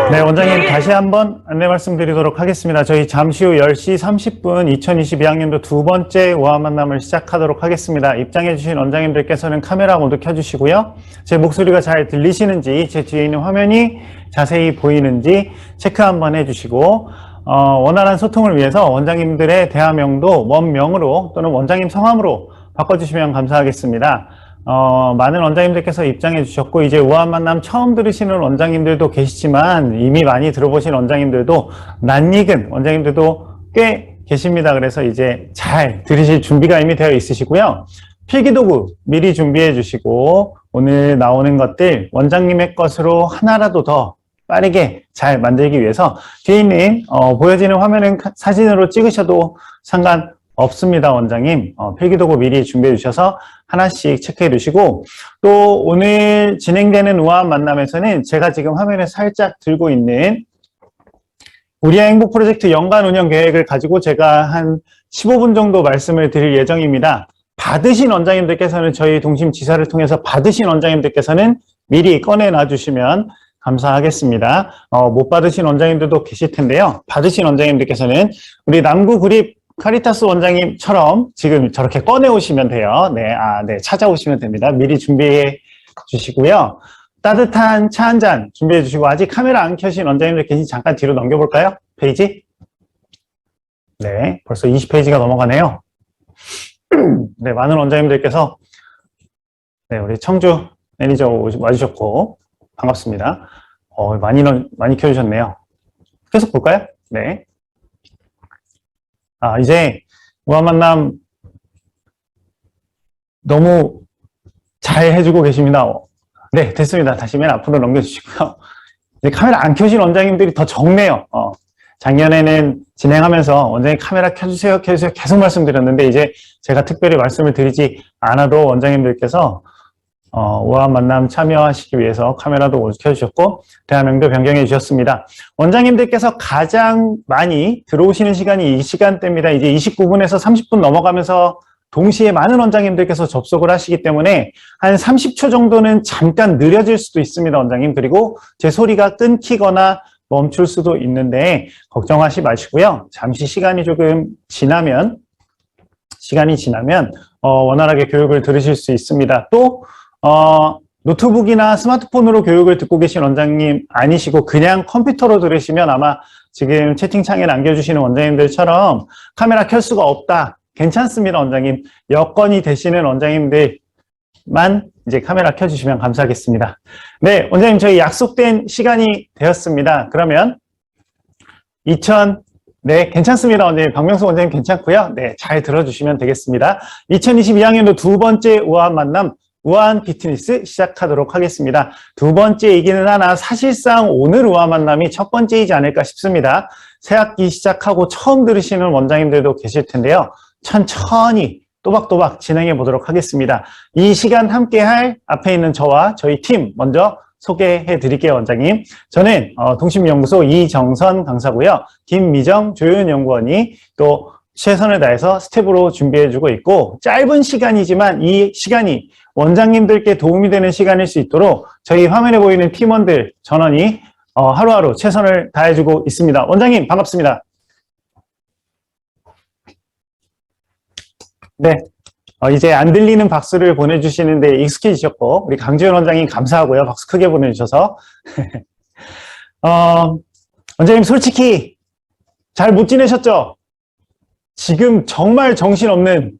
네, 원장님 다시 한번 안내 말씀드리도록 하겠습니다. 저희 잠시 후 10시 30분 2022학년도 두 번째 우아 만남을 시작하도록 하겠습니다. 입장해 주신 원장님들께서는 카메라 모두 켜주시고요. 제 목소리가 잘 들리시는지, 제 뒤에 있는 화면이 자세히 보이는지 체크 한번 해주시고, 원활한 소통을 위해서 원장님들의 대화명도 원명으로 또는 원장님 성함으로 바꿔주시면 감사하겠습니다. 많은 원장님들께서 입장해 주셨고, 이제 우아 만남 처음 들으시는 원장님들도 계시지만 이미 많이 들어보신 원장님들도, 낯익은 원장님들도 꽤 계십니다. 그래서 이제 잘 들으실 준비가 이미 되어 있으시고요. 필기도구 미리 준비해 주시고, 오늘 나오는 것들 원장님의 것으로 하나라도 더 빠르게 잘 만들기 위해서 뒤에 있는 보여지는 화면은 사진으로 찍으셔도 상관없습니다. 원장님 필기도구 미리 준비해 주셔서 하나씩 체크해 주시고, 또 오늘 진행되는 우아 만남에서는 제가 지금 화면에 살짝 들고 있는 우리의 행복 프로젝트 연간 운영 계획을 가지고 제가 한 15분 정도 말씀을 드릴 예정입니다. 받으신 원장님들께서는, 저희 동심 지사를 통해서 받으신 원장님들께서는 미리 꺼내놔 주시면 감사하겠습니다. 못 받으신 원장님들도 계실 텐데요. 받으신 원장님들께서는 우리 남구 구립 카리타스 원장님처럼 지금 저렇게 꺼내오시면 돼요. 네, 찾아오시면 됩니다. 미리 준비해 주시고요. 따뜻한 차 한 잔 준비해 주시고, 아직 카메라 안 켜신 원장님들 계시 잠깐 뒤로 넘겨볼까요? 페이지? 네, 벌써 20페이지가 넘어가네요. 네, 많은 원장님들께서, 네, 우리 청주 매니저 와주셨고, 반갑습니다. 많이 켜주셨네요. 계속 볼까요? 네. 이제 우아 만남 너무 잘 해주고 계십니다. 네, 됐습니다. 다시 맨 앞으로 넘겨주시고요. 이제 카메라 안 켜신 원장님들이 더 적네요. 작년에는 진행하면서 원장님 카메라 켜주세요 계속 말씀드렸는데, 이제 제가 특별히 말씀을 드리지 않아도 원장님들께서 우아 만남 참여하시기 위해서 카메라도 모두 켜주셨고 대화명도 변경해 주셨습니다. 원장님들께서 가장 많이 들어오시는 시간이 이 시간대입니다. 이제 29분에서 30분 넘어가면서 동시에 많은 원장님들께서 접속을 하시기 때문에 한 30초 정도는 잠깐 느려질 수도 있습니다, 원장님. 그리고 제 소리가 끊기거나 멈출 수도 있는데 걱정하지 마시고요. 잠시 시간이 지나면 원활하게 교육을 들으실 수 있습니다. 또 노트북이나 스마트폰으로 교육을 듣고 계신 원장님 아니시고 그냥 컴퓨터로 들으시면, 아마 지금 채팅창에 남겨주시는 원장님들처럼 카메라 켤 수가 없다, 괜찮습니다, 원장님. 여건이 되시는 원장님들만 이제 카메라 켜주시면 감사하겠습니다. 네, 원장님, 저희 약속된 시간이 되었습니다. 그러면 네, 괜찮습니다, 원장님. 박명수 원장님 괜찮고요. 네, 잘 들어주시면 되겠습니다. 2022학년도 두 번째 우아한 만남, 우아한 피트니스 시작하도록 하겠습니다. 두 번째이기는 하나 사실상 오늘 우아 만남이 첫 번째이지 않을까 싶습니다. 새 학기 시작하고 처음 들으시는 원장님들도 계실 텐데요. 천천히 또박또박 진행해 보도록 하겠습니다. 이 시간 함께할 앞에 있는 저와 저희 팀 먼저 소개해 드릴게요, 원장님. 저는 동심연구소 이정선 강사고요. 김미정 조윤연구원이 또 최선을 다해서 스텝으로 준비해주고 있고, 짧은 시간이지만 이 시간이 원장님들께 도움이 되는 시간일 수 있도록 저희 화면에 보이는 팀원들 전원이 하루하루 최선을 다해주고 있습니다. 원장님 반갑습니다. 네, 이제 안 들리는 박수를 보내주시는데 익숙해지셨고, 우리 강지현 원장님 감사하고요. 박수 크게 보내주셔서. 원장님 솔직히 잘 못 지내셨죠? 지금 정말 정신없는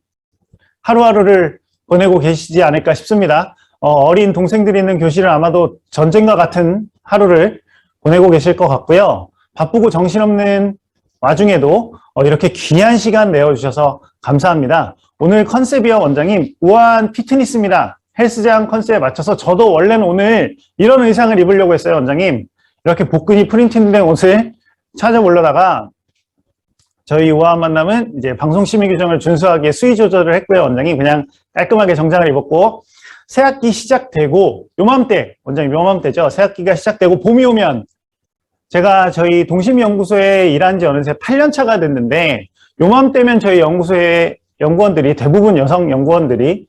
하루하루를 보내고 계시지 않을까 싶습니다. 어린 동생들이 있는 교실은 아마도 전쟁과 같은 하루를 보내고 계실 것 같고요. 바쁘고 정신없는 와중에도 이렇게 귀한 시간 내어주셔서 감사합니다. 오늘 컨셉이요, 원장님, 우아한 피트니스입니다. 헬스장 컨셉에 맞춰서 저도 원래는 오늘 이런 의상을 입으려고 했어요, 원장님. 이렇게 복근이 프린팅된 옷을 찾아보려다가 저희 우아한 만남은 이제 방송심의 규정을 준수하게 수위 조절을 했고요, 원장님. 그냥 깔끔하게 정장을 입었고, 새학기 시작되고 요맘때, 원장님 요맘때죠. 새학기가 시작되고 봄이 오면, 제가 저희 동심연구소에 일한 지 어느새 8년 차가 됐는데, 요맘때면 저희 연구소의 연구원들이, 대부분 여성 연구원들이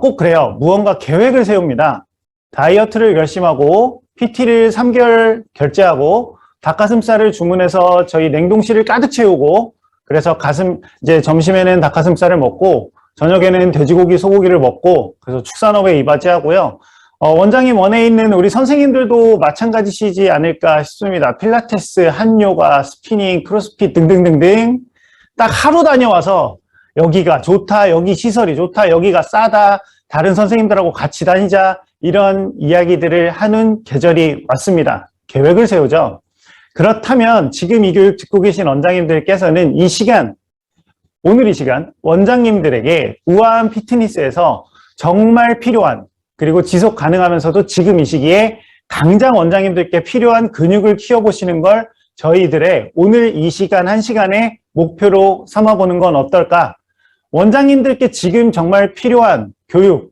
꼭 그래요. 무언가 계획을 세웁니다. 다이어트를 결심하고 PT를 3개월 결제하고 닭가슴살을 주문해서 저희 냉동실을 가득 채우고 그래서 이제 점심에는 닭가슴살을 먹고 저녁에는 돼지고기, 소고기를 먹고 그래서 축산업에 이바지하고요. 원장님 원에 있는 우리 선생님들도 마찬가지시지 않을까 싶습니다. 필라테스, 한요가, 스피닝, 크로스핏 등등등등 딱 하루 다녀와서 여기가 좋다, 여기 시설이 좋다, 여기가 싸다, 다른 선생님들하고 같이 다니자 이런 이야기들을 하는 계절이 왔습니다. 계획을 세우죠. 그렇다면 지금 이 교육 듣고 계신 원장님들께서는 이 시간, 오늘 이 시간 원장님들에게 우아한 피트니스에서 정말 필요한 그리고 지속 가능하면서도 지금 이 시기에 당장 원장님들께 필요한 근육을 키워보시는 걸 저희들의 오늘 이 시간 1시간의 목표로 삼아보는 건 어떨까? 원장님들께 지금 정말 필요한 교육,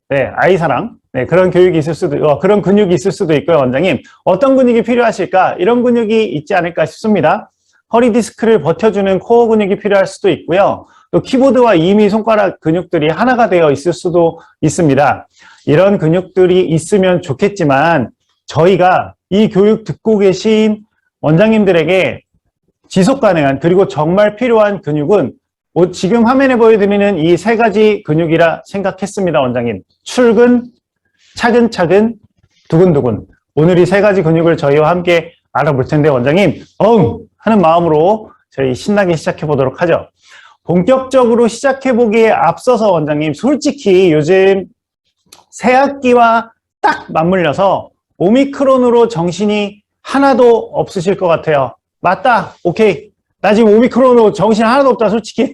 네, 아이사랑, 네, 그런 교육이 있을 수도, 그런 근육이 있을 수도 있고요, 원장님. 어떤 근육이 필요하실까? 이런 근육이 있지 않을까 싶습니다. 허리 디스크를 버텨주는 코어 근육이 필요할 수도 있고요. 또 키보드와 이미 손가락 근육들이 하나가 되어 있을 수도 있습니다. 이런 근육들이 있으면 좋겠지만 저희가 이 교육 듣고 계신 원장님들에게 지속 가능한 그리고 정말 필요한 근육은 지금 화면에 보여드리는 이 3가지 근육이라 생각했습니다, 원장님. 출근, 차근차근, 두근두근. 오늘 이 3가지 근육을 저희와 함께 알아볼 텐데 원장님, 하는 마음으로 저희 신나게 시작해 보도록 하죠. 본격적으로 시작해 보기에 앞서서 원장님, 솔직히 요즘 새학기와 딱 맞물려서 오미크론으로 정신이 하나도 없으실 것 같아요. 맞다. 오케이. 나 지금 오미크론으로 정신 하나도 없다, 솔직히.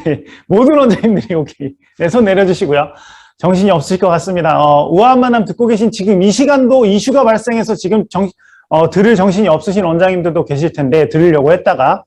네. 모든 원장님들이 오케이. 네, 손 내려주시고요. 정신이 없으실 것 같습니다. 우아한 만남 듣고 계신 지금 이 시간도 이슈가 발생해서 지금 들을 정신이 없으신 원장님들도 계실 텐데 들으려고 했다가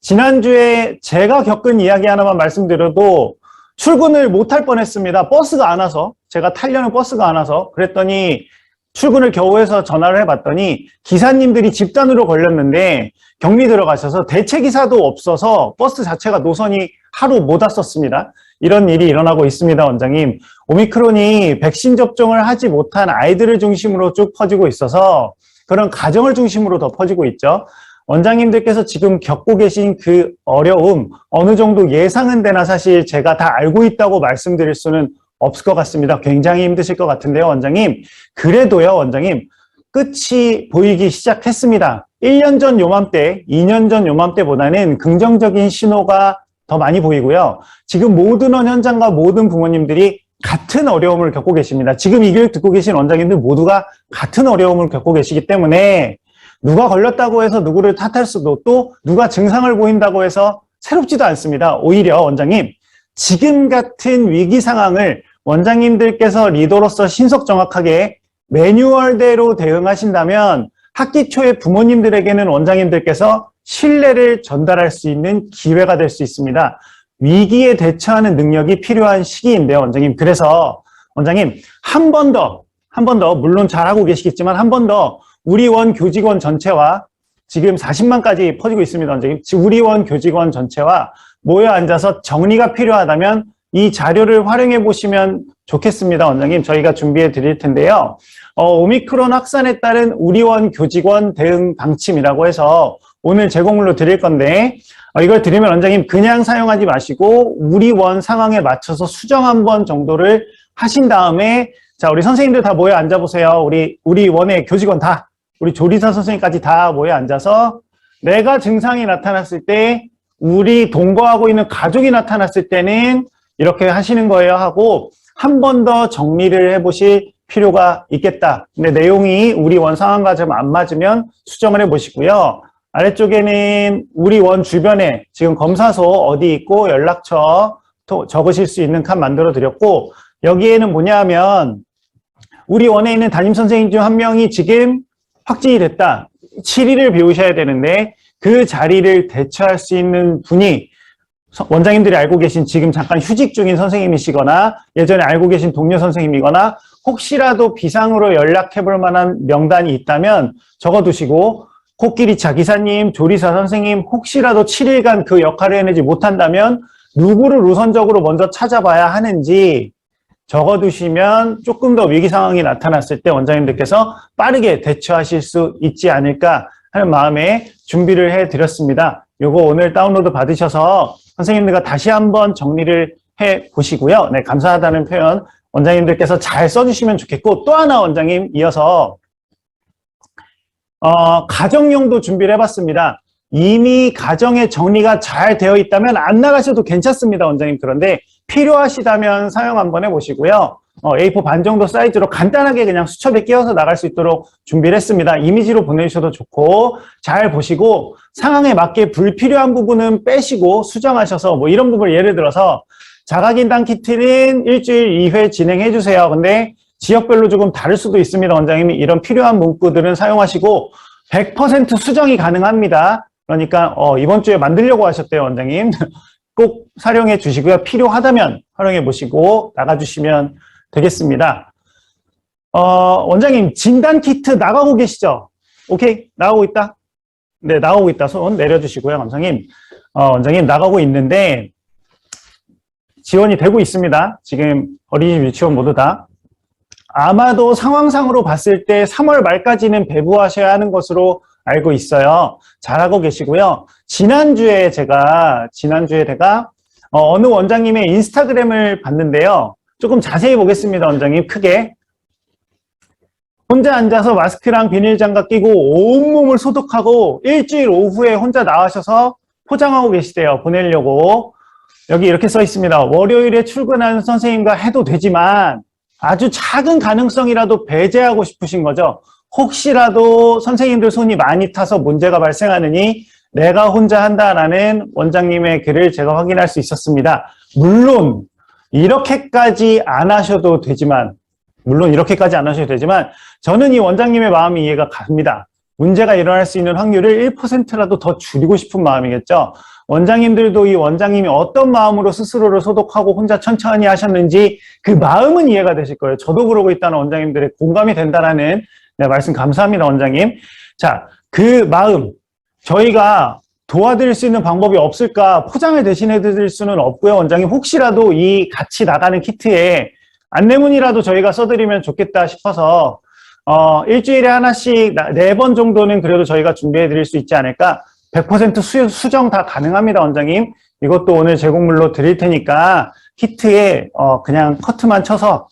지난주에 제가 겪은 이야기 하나만 말씀드려도 출근을 못할 뻔했습니다. 버스가 안 와서 제가 타려는 버스가 안 와서 그랬더니 출근을 겨우 해서 전화를 해봤더니 기사님들이 집단으로 걸렸는데 격리 들어가셔서 대체기사도 없어서 버스 자체가 노선이 하루 못 왔었습니다. 이런 일이 일어나고 있습니다, 원장님. 오미크론이 백신 접종을 하지 못한 아이들을 중심으로 쭉 퍼지고 있어서 그런 가정을 중심으로 더 퍼지고 있죠. 원장님들께서 지금 겪고 계신 그 어려움 어느 정도 예상은 되나 사실 제가 다 알고 있다고 말씀드릴 수는 없을 것 같습니다. 굉장히 힘드실 것 같은데요, 원장님. 그래도요, 원장님, 끝이 보이기 시작했습니다. 1년 전 요맘때, 2년 전 요맘때보다는 긍정적인 신호가 더 많이 보이고요. 지금 모든 현장과 모든 부모님들이 같은 어려움을 겪고 계십니다. 지금 이 교육 듣고 계신 원장님들 모두가 같은 어려움을 겪고 계시기 때문에 누가 걸렸다고 해서 누구를 탓할 수도 또 누가 증상을 보인다고 해서 새롭지도 않습니다. 오히려 원장님, 지금 같은 위기 상황을 원장님들께서 리더로서 신속 정확하게 매뉴얼대로 대응하신다면 학기 초에 부모님들에게는 원장님들께서 신뢰를 전달할 수 있는 기회가 될 수 있습니다. 위기에 대처하는 능력이 필요한 시기인데요, 원장님. 그래서 원장님 한 번 더 물론 잘하고 계시겠지만 한 번 더 우리 원 교직원 전체와 지금 40만까지 퍼지고 있습니다, 원장님. 우리 원 교직원 전체와 모여 앉아서 정리가 필요하다면 이 자료를 활용해 보시면 좋겠습니다, 원장님. 저희가 준비해 드릴 텐데요. 오미크론 확산에 따른 우리 원 교직원 대응 방침이라고 해서 오늘 제공물로 드릴 건데 이걸 드리면 원장님 그냥 사용하지 마시고 우리 원 상황에 맞춰서 수정 한 번 정도를 하신 다음에 자, 우리 선생님들 다 모여 앉아보세요. 우리 원의 교직원 다, 우리 조리사 선생님까지 다 모여 앉아서 내가 증상이 나타났을 때 우리 동거하고 있는 가족이 나타났을 때는 이렇게 하시는 거예요 하고 한 번 더 정리를 해보실 필요가 있겠다. 근데 내용이 우리 원 상황과 좀 안 맞으면 수정을 해보시고요. 아래쪽에는 우리 원 주변에 지금 검사소 어디 있고 연락처 적으실 수 있는 칸 만들어 드렸고 여기에는 뭐냐 하면 우리 원에 있는 담임선생님 중 한 명이 지금 확진이 됐다. 7일을 배우셔야 되는데 그 자리를 대처할 수 있는 분이 원장님들이 알고 계신 지금 잠깐 휴직 중인 선생님이시거나 예전에 알고 계신 동료 선생님이거나 혹시라도 비상으로 연락해 볼 만한 명단이 있다면 적어두시고 코끼리 차 기사님, 조리사 선생님 혹시라도 7일간 그 역할을 해내지 못한다면 누구를 우선적으로 먼저 찾아봐야 하는지 적어두시면 조금 더 위기 상황이 나타났을 때 원장님들께서 빠르게 대처하실 수 있지 않을까 하는 마음에 준비를 해드렸습니다. 요거 오늘 다운로드 받으셔서 선생님들과 다시 한번 정리를 해 보시고요. 네, 감사하다는 표현 원장님들께서 잘 써주시면 좋겠고, 또 하나 원장님 이어서 가정용도 준비를 해봤습니다. 이미 가정의 정리가 잘 되어 있다면 안 나가셔도 괜찮습니다, 원장님. 그런데 필요하시다면 사용 한번 해보시고요. A4 반 정도 사이즈로 간단하게 그냥 수첩에 끼워서 나갈 수 있도록 준비를 했습니다. 이미지로 보내주셔도 좋고, 잘 보시고 상황에 맞게 불필요한 부분은 빼시고 수정하셔서 뭐 이런 부분을 예를 들어서 자가진단 키트는 일주일 2회 진행해 주세요. 근데 지역별로 조금 다를 수도 있습니다. 원장님이 이런 필요한 문구들은 사용하시고 100% 수정이 가능합니다. 그러니까 이번 주에 만들려고 하셨대요, 원장님. 꼭 활용해 주시고요. 필요하다면 활용해 보시고 나가주시면 되겠습니다. 원장님 진단 키트 나가고 계시죠? 오케이, 나가고 있다. 네, 나가고 있다. 손 내려주시고요, 원장님. 원장님 나가고 있는데 지원이 되고 있습니다. 지금 어린이집 유치원 모두 다. 아마도 상황상으로 봤을 때 3월 말까지는 배부하셔야 하는 것으로 알고 있어요. 잘하고 계시고요. 지난주에 제가 어느 원장님의 인스타그램을 봤는데요. 조금 자세히 보겠습니다, 원장님. 크게. 혼자 앉아서 마스크랑 비닐장갑 끼고 온몸을 소독하고 일주일 오후에 혼자 나와셔서 포장하고 계시대요. 보내려고. 여기 이렇게 써 있습니다. 월요일에 출근하는 선생님과 해도 되지만 아주 작은 가능성이라도 배제하고 싶으신 거죠. 혹시라도 선생님들 손이 많이 타서 문제가 발생하느니 내가 혼자 한다라는 원장님의 글을 제가 확인할 수 있었습니다. 물론 이렇게까지 안 하셔도 되지만 저는 이 원장님의 마음이 이해가 갑니다. 문제가 일어날 수 있는 확률을 1%라도 더 줄이고 싶은 마음이겠죠. 원장님들도 이 원장님이 어떤 마음으로 스스로를 소독하고 혼자 천천히 하셨는지 그 마음은 이해가 되실 거예요. 저도 그러고 있다는 원장님들의 공감이 된다라는 말씀 감사합니다, 원장님. 자, 그 마음 저희가 도와드릴 수 있는 방법이 없을까? 포장을 대신해 드릴 수는 없고요, 원장님. 혹시라도 이 같이 나가는 키트에 안내문이라도 저희가 써드리면 좋겠다 싶어서 일주일에 하나씩 4번 정도는 그래도 저희가 준비해 드릴 수 있지 않을까? 100% 수정 다 가능합니다, 원장님. 이것도 오늘 제공물로 드릴 테니까 키트에 그냥 커트만 쳐서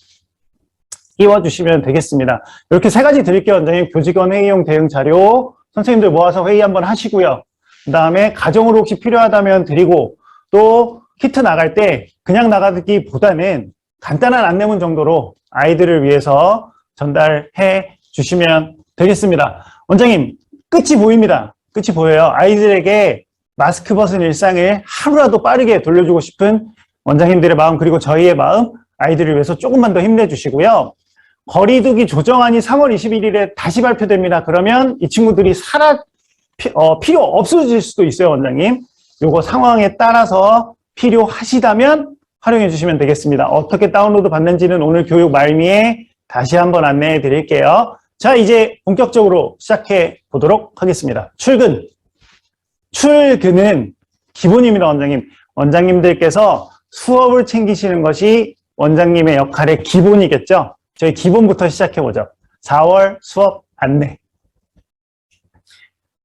끼워주시면 되겠습니다. 이렇게 3가지 드릴게요, 원장님. 교직원 회의용 대응 자료, 선생님들 모아서 회의 한번 하시고요. 그 다음에 가정으로 혹시 필요하다면 드리고, 또 키트 나갈 때 그냥 나가기보다는 간단한 안내문 정도로 아이들을 위해서 전달해 주시면 되겠습니다. 원장님, 끝이 보입니다. 끝이 보여요. 아이들에게 마스크 벗은 일상을 하루라도 빠르게 돌려주고 싶은 원장님들의 마음, 그리고 저희의 마음, 아이들을 위해서 조금만 더 힘내주시고요. 거리두기 조정안이 3월 21일에 다시 발표됩니다. 그러면 이 친구들이 필요 없어질 수도 있어요, 원장님. 요거 상황에 따라서 필요하시다면 활용해 주시면 되겠습니다. 어떻게 다운로드 받는지는 오늘 교육 말미에 다시 한번 안내해 드릴게요. 자, 이제 본격적으로 시작해 보도록 하겠습니다. 출근은 기본입니다, 원장님. 원장님들께서 수업을 챙기시는 것이 원장님의 역할의 기본이겠죠. 저희 기본부터 시작해 보죠. 4월 수업 안내.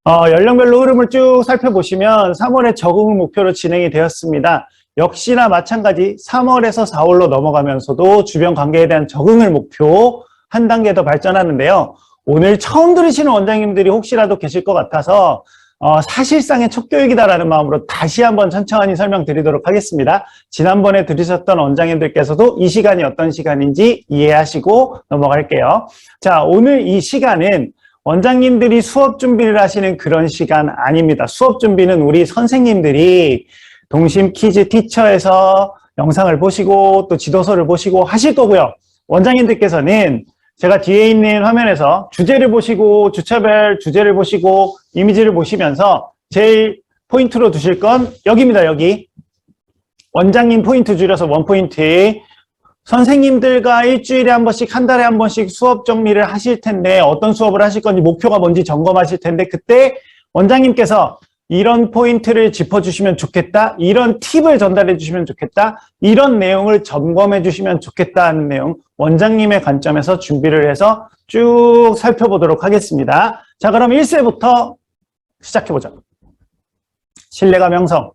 연령별로 흐름을 쭉 살펴보시면 3월에 적응을 목표로 진행이 되었습니다. 역시나 마찬가지 3월에서 4월로 넘어가면서도 주변 관계에 대한 적응을 목표 한 단계 더 발전하는데요. 오늘 처음 들으시는 원장님들이 혹시라도 계실 것 같아서 사실상의 첫 교육이다라는 마음으로 다시 한번 천천히 설명드리도록 하겠습니다. 지난번에 들으셨던 원장님들께서도 이 시간이 어떤 시간인지 이해하시고 넘어갈게요. 자, 오늘 이 시간은 원장님들이 수업 준비를 하시는 그런 시간 아닙니다. 수업 준비는 우리 선생님들이 동심 키즈 티처에서 영상을 보시고 또 지도서를 보시고 하실 거고요. 원장님들께서는 제가 뒤에 있는 화면에서 주제를 보시고 주차별 주제를 보시고 이미지를 보시면서 제일 포인트로 두실 건 여기입니다. 여기 원장님 포인트 줄여서 원포인트. 선생님들과 일주일에 한 번씩 한 달에 한 번씩 수업 정리를 하실 텐데 어떤 수업을 하실 건지 목표가 뭔지 점검하실 텐데 그때 원장님께서 이런 포인트를 짚어주시면 좋겠다. 이런 팁을 전달해 주시면 좋겠다. 이런 내용을 점검해 주시면 좋겠다 하는 내용 원장님의 관점에서 준비를 해서 쭉 살펴보도록 하겠습니다. 자, 그럼 1세부터 시작해보자. 신뢰감 형성,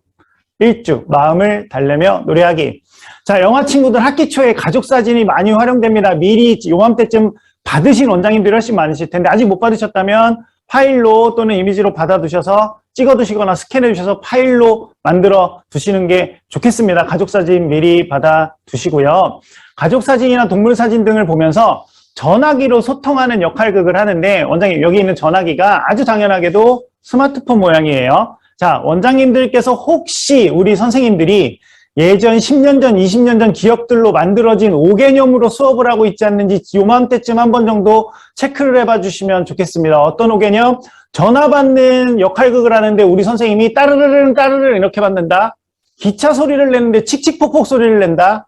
1주, 마음을 달래며 노래하기. 자, 영화 친구들 학기 초에 가족 사진이 많이 활용됩니다. 미리 요맘때쯤 받으신 원장님들이 훨씬 많으실 텐데 아직 못 받으셨다면 파일로 또는 이미지로 받아두셔서 찍어두시거나 스캔해주셔서 파일로 만들어 두시는 게 좋겠습니다. 가족사진 미리 받아두시고요. 가족사진이나 동물사진 등을 보면서 전화기로 소통하는 역할극을 하는데 원장님 여기 있는 전화기가 아주 당연하게도 스마트폰 모양이에요. 자, 원장님들께서 혹시 우리 선생님들이 예전 10년 전, 20년 전 기억들로 만들어진 5개념으로 수업을 하고 있지 않는지 요맘때쯤 한 번 정도 체크를 해봐 주시면 좋겠습니다. 어떤 5개념? 전화 받는 역할극을 하는데 우리 선생님이 따르르릉 따르르 이렇게 받는다. 기차 소리를 내는데 칙칙폭폭 소리를 낸다.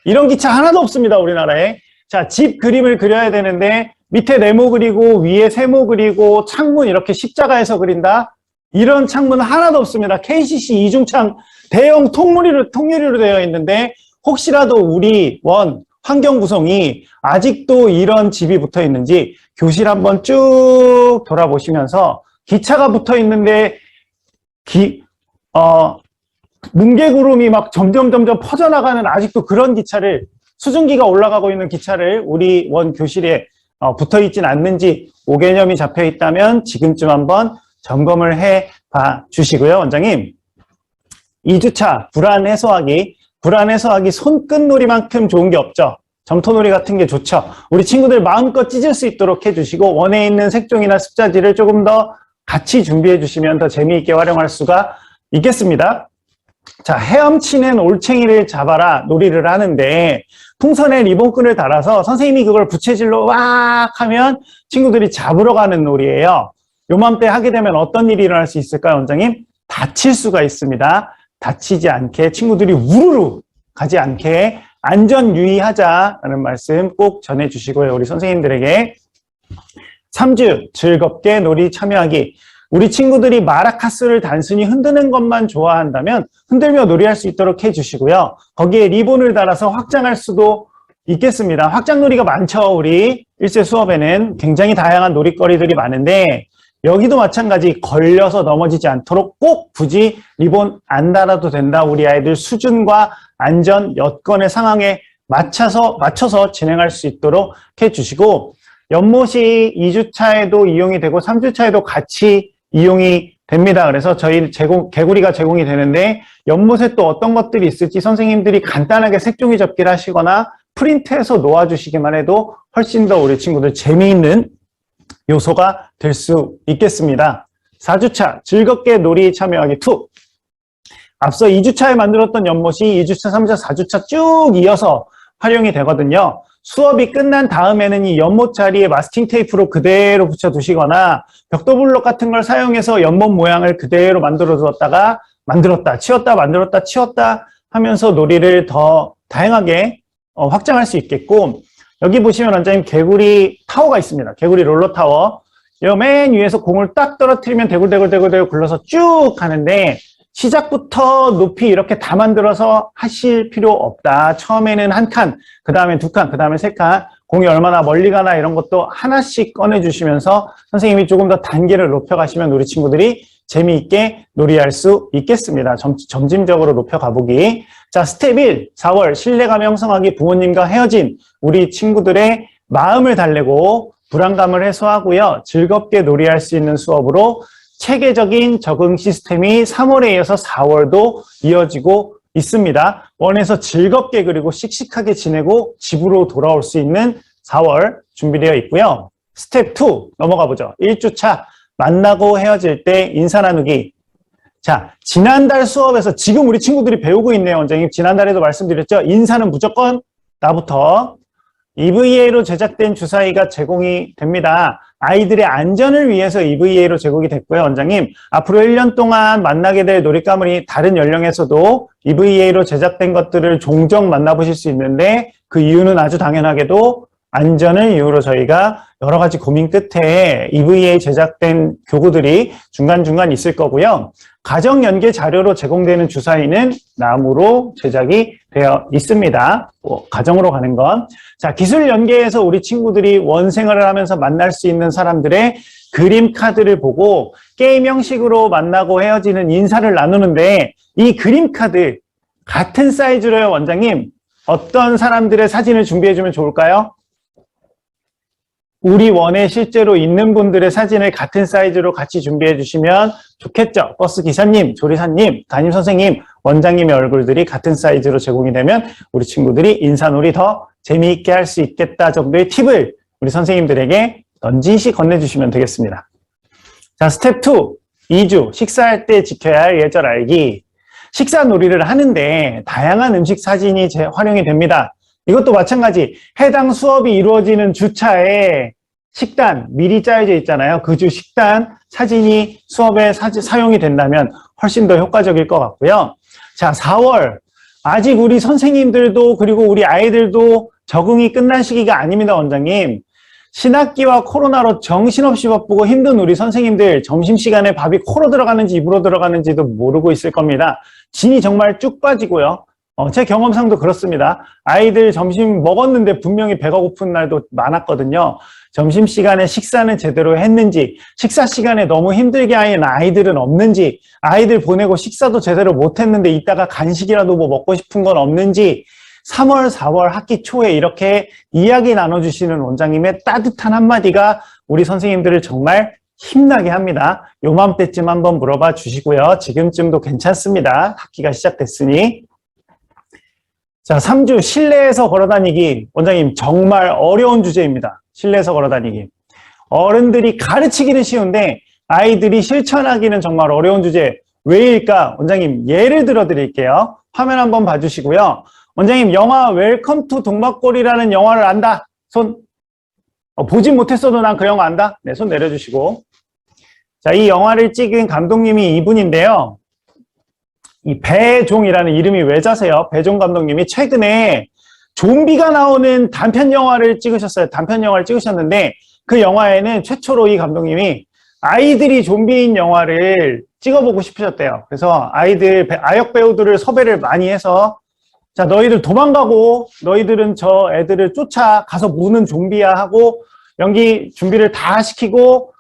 이런 기차 하나도 없습니다, 우리나라에. 자, 집 그림을 그려야 되는데 밑에 네모 그리고 위에 세모 그리고 창문 이렇게 십자가에서 그린다. 이런 창문은 하나도 없습니다. KCC 이중창 대형 통유리로 되어 있는데 혹시라도 우리 환경 구성이 아직도 이런 집이 붙어 있는지 교실 한번 쭉 돌아보시면서 기차가 붙어 있는데 뭉게구름이 막 점점 퍼져나가는 아직도 그런 기차를 수증기가 올라가고 있는 기차를 우리 교실에 붙어 있진 않는지 5개념이 잡혀 있다면 지금쯤 한번 점검을 해 봐 주시고요. 원장님 2주차 불안 해소하기 손끝놀이만큼 좋은 게 없죠. 점토놀이 같은 게 좋죠. 우리 친구들 마음껏 찢을 수 있도록 해주시고 원에 있는 색종이나 습자지를 조금 더 같이 준비해 주시면 더 재미있게 활용할 수가 있겠습니다. 자, 헤엄치는 올챙이를 잡아라 놀이를 하는데 풍선에 리본끈을 달아서 선생님이 그걸 부채질로 왁 하면 친구들이 잡으러 가는 놀이예요. 요맘때 하게 되면 어떤 일이 일어날 수 있을까요, 원장님? 다칠 수가 있습니다. 다치지 않게 친구들이 우르르 가지 않게 안전 유의하자라는 말씀 꼭 전해주시고요. 우리 선생님들에게 3주 즐겁게 놀이 참여하기. 우리 친구들이 마라카스를 단순히 흔드는 것만 좋아한다면 흔들며 놀이할 수 있도록 해주시고요. 거기에 리본을 달아서 확장할 수도 있겠습니다. 확장놀이가 많죠. 우리 1세 수업에는 굉장히 다양한 놀이거리들이 많은데 여기도 마찬가지 걸려서 넘어지지 않도록 꼭 굳이 리본 안 달아도 된다. 우리 아이들 수준과 안전, 여건의 상황에 맞춰서 진행할 수 있도록 해주시고 연못이 2주차에도 이용이 되고 3주차에도 같이 이용이 됩니다. 그래서 저희 개구리가 제공이 되는데 연못에 또 어떤 것들이 있을지 선생님들이 간단하게 색종이 접기를 하시거나 프린트해서 놓아주시기만 해도 훨씬 더 우리 친구들 재미있는 요소가 될 수 있겠습니다. 4주차 즐겁게 놀이 참여하기 2. 앞서 2주차에 만들었던 연못이 2주차, 3주차, 4주차 쭉 이어서 활용이 되거든요. 수업이 끝난 다음에는 이 연못 자리에 마스킹 테이프로 그대로 붙여두시거나 벽돌블록 같은 걸 사용해서 연못 모양을 그대로 만들어 두었다가 만들었다, 치웠다 하면서 놀이를 더 다양하게 확장할 수 있겠고 여기 보시면 원장님 개구리 타워가 있습니다. 개구리 롤러 타워. 이 맨 위에서 공을 딱 떨어뜨리면 대굴대굴 굴러서 쭉 가는데 시작부터 높이 이렇게 다 만들어서 하실 필요 없다. 처음에는 한 칸, 그 다음에 두 칸, 그 다음에 세 칸. 공이 얼마나 멀리 가나 이런 것도 하나씩 꺼내주시면서 선생님이 조금 더 단계를 높여가시면 우리 친구들이 재미있게 놀이할 수 있겠습니다. 점진적으로 높여가보기. 자, 스텝 1, 4월 신뢰감 형성하기. 부모님과 헤어진 우리 친구들의 마음을 달래고 불안감을 해소하고요. 즐겁게 놀이할 수 있는 수업으로 체계적인 적응 시스템이 3월에 이어서 4월도 이어지고 있습니다. 원에서 즐겁게 그리고 씩씩하게 지내고 집으로 돌아올 수 있는 4월 준비되어 있고요. 스텝 2 넘어가 보죠. 1주차 만나고 헤어질 때 인사 나누기. 자, 지난달 수업에서 지금 우리 친구들이 배우고 있네요, 원장님. 지난달에도 말씀드렸죠. 인사는 무조건 나부터. EVA로 제작된 주사위가 제공이 됩니다. 아이들의 안전을 위해서 EVA로 제공이 됐고요, 원장님. 앞으로 1년 동안 만나게 될 놀잇감이 다른 연령에서도 EVA로 제작된 것들을 종종 만나보실 수 있는데 그 이유는 아주 당연하게도 안전을 이유로 저희가 여러 가지 고민 끝에 EVA 제작된 교구들이 중간중간 있을 거고요. 가정 연계 자료로 제공되는 주사위는 나무로 제작이 되어 있습니다. 가정으로 가는 건. 자, 기술 연계에서 우리 친구들이 원생활을 하면서 만날 수 있는 사람들의 그림 카드를 보고 게임 형식으로 만나고 헤어지는 인사를 나누는데 이 그림 카드 같은 사이즈로요, 원장님. 어떤 사람들의 사진을 준비해주면 좋을까요? 우리 원에 실제로 있는 분들의 사진을 같은 사이즈로 같이 준비해 주시면 좋겠죠. 버스 기사님, 조리사님, 담임 선생님, 원장님의 얼굴들이 같은 사이즈로 제공이 되면 우리 친구들이 인사놀이 더 재미있게 할 수 있겠다 정도의 팁을 우리 선생님들에게 넌지시 건네주시면 되겠습니다. 자, 스텝 2, 2주, 식사할 때 지켜야 할 예절 알기. 식사 놀이를 하는데 다양한 음식 사진이 활용이 됩니다. 이것도 마찬가지. 해당 수업이 이루어지는 주차에 식단 미리 짜여져 있잖아요. 그 주 식단 사진이 수업에 사용이 된다면 훨씬 더 효과적일 것 같고요. 자, 4월. 아직 우리 선생님들도 그리고 우리 아이들도 적응이 끝난 시기가 아닙니다, 원장님. 신학기와 코로나로 정신없이 바쁘고 힘든 우리 선생님들 점심시간에 밥이 코로 들어가는지 입으로 들어가는지도 모르고 있을 겁니다. 진이 정말 쭉 빠지고요. 제 경험상도 그렇습니다. 아이들 점심 먹었는데 분명히 배가 고픈 날도 많았거든요. 점심시간에 식사는 제대로 했는지, 식사 시간에 너무 힘들게 하는 아이들은 없는지, 아이들 보내고 식사도 제대로 못했는데 이따가 간식이라도 뭐 먹고 싶은 건 없는지, 3월, 4월 학기 초에 이렇게 이야기 나눠주시는 원장님의 따뜻한 한마디가 우리 선생님들을 정말 힘나게 합니다. 요맘때쯤 한번 물어봐 주시고요. 지금쯤도 괜찮습니다. 학기가 시작됐으니. 자, 3주 실내에서 걸어다니기. 원장님 정말 어려운 주제입니다. 실내에서 걸어다니기. 어른들이 가르치기는 쉬운데 아이들이 실천하기는 정말 어려운 주제. 왜일까? 원장님 예를 들어 드릴게요. 화면 한번 봐주시고요. 원장님 영화 웰컴 투 동막골이라는 영화를 안다. 손. 보진 못했어도 난 그 영화 안다. 네, 손 내려주시고. 자, 이 영화를 찍은 감독님이 이분인데요. 이 배종이라는 이름이 외자세요. 배종 감독님이 최근에 좀비가 나오는 단편 영화를 찍으셨어요. 단편 영화를 찍으셨는데 그 영화에는 최초로 이 감독님이 아이들이 좀비인 영화를 찍어보고 싶으셨대요. 그래서 아역 배우들을 섭외를 많이 해서 자, 너희들 도망가고 너희들은 저 애들을 쫓아 가서 무는 좀비야 하고 연기 준비를 다 시키고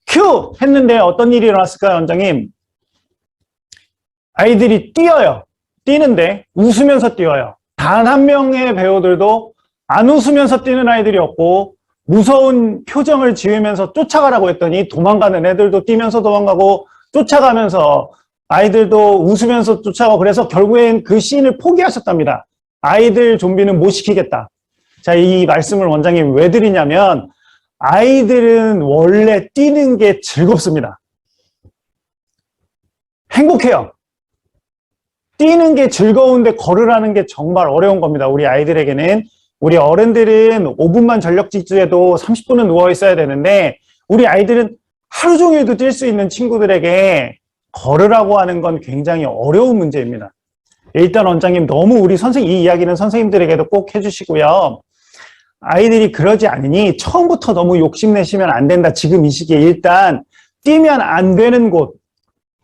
큐! 했는데 어떤 일이 일어났을까요, 원장님? 아이들이 뛰어요. 뛰는데 웃으면서 뛰어요. 단 한 명의 배우들도 안 웃으면서 뛰는 아이들이 없고 무서운 표정을 지으면서 쫓아가라고 했더니 도망가는 애들도 뛰면서 도망가고 쫓아가면서 아이들도 웃으면서 쫓아가고 그래서 결국엔 그 씬을 포기하셨답니다. 아이들 좀비는 못 시키겠다. 자, 이 말씀을 원장님 왜 드리냐면 아이들은 원래 뛰는 게 즐겁습니다. 행복해요. 뛰는 게 즐거운데 걸으라는 게 정말 어려운 겁니다. 우리 아이들에게는. 우리 어른들은 5분만 전력 질주해도 30분은 누워 있어야 되는데 우리 아이들은 하루 종일도 뛸 수 있는 친구들에게 걸으라고 하는 건 굉장히 어려운 문제입니다. 일단 원장님 너무 이 이야기는 선생님들에게도 꼭 해주시고요. 아이들이 그러지 않으니 처음부터 너무 욕심내시면 안 된다. 지금 이 시기에 일단 뛰면 안 되는 곳,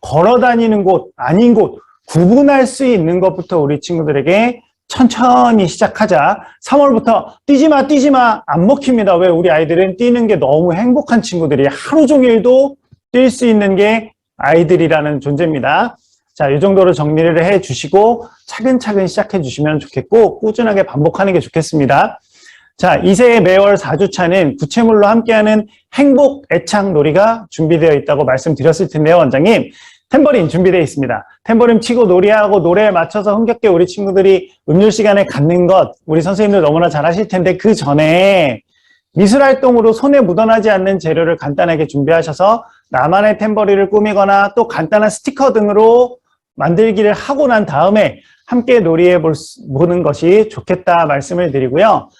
걸어다니는 곳, 아닌 곳 구분할 수 있는 것부터 우리 친구들에게 천천히 시작하자. 3월부터 뛰지 마 안 먹힙니다. 왜? 우리 아이들은 뛰는 게 너무 행복한 친구들이 하루 종일도 뛸 수 있는 게 아이들이라는 존재입니다. 자, 이 정도로 정리를 해 주시고 차근차근 시작해 주시면 좋겠고 꾸준하게 반복하는 게 좋겠습니다. 자, 이세의 매월 4주차는 구체물로 함께하는 행복 애착 놀이가 준비되어 있다고 말씀드렸을 텐데요, 원장님. 탬버린 준비되어 있습니다. 탬버린 치고 놀이하고 노래에 맞춰서 흥겹게 우리 친구들이 음률 시간에 갖는 것 우리 선생님들 너무나 잘 하실 텐데 그 전에 미술활동으로 손에 묻어나지 않는 재료를 간단하게 준비하셔서 나만의 탬버린을 꾸미거나 또 간단한 스티커 등으로 만들기를 하고 난 다음에 함께 놀이해 보는 것이 좋겠다 말씀을 드리고요.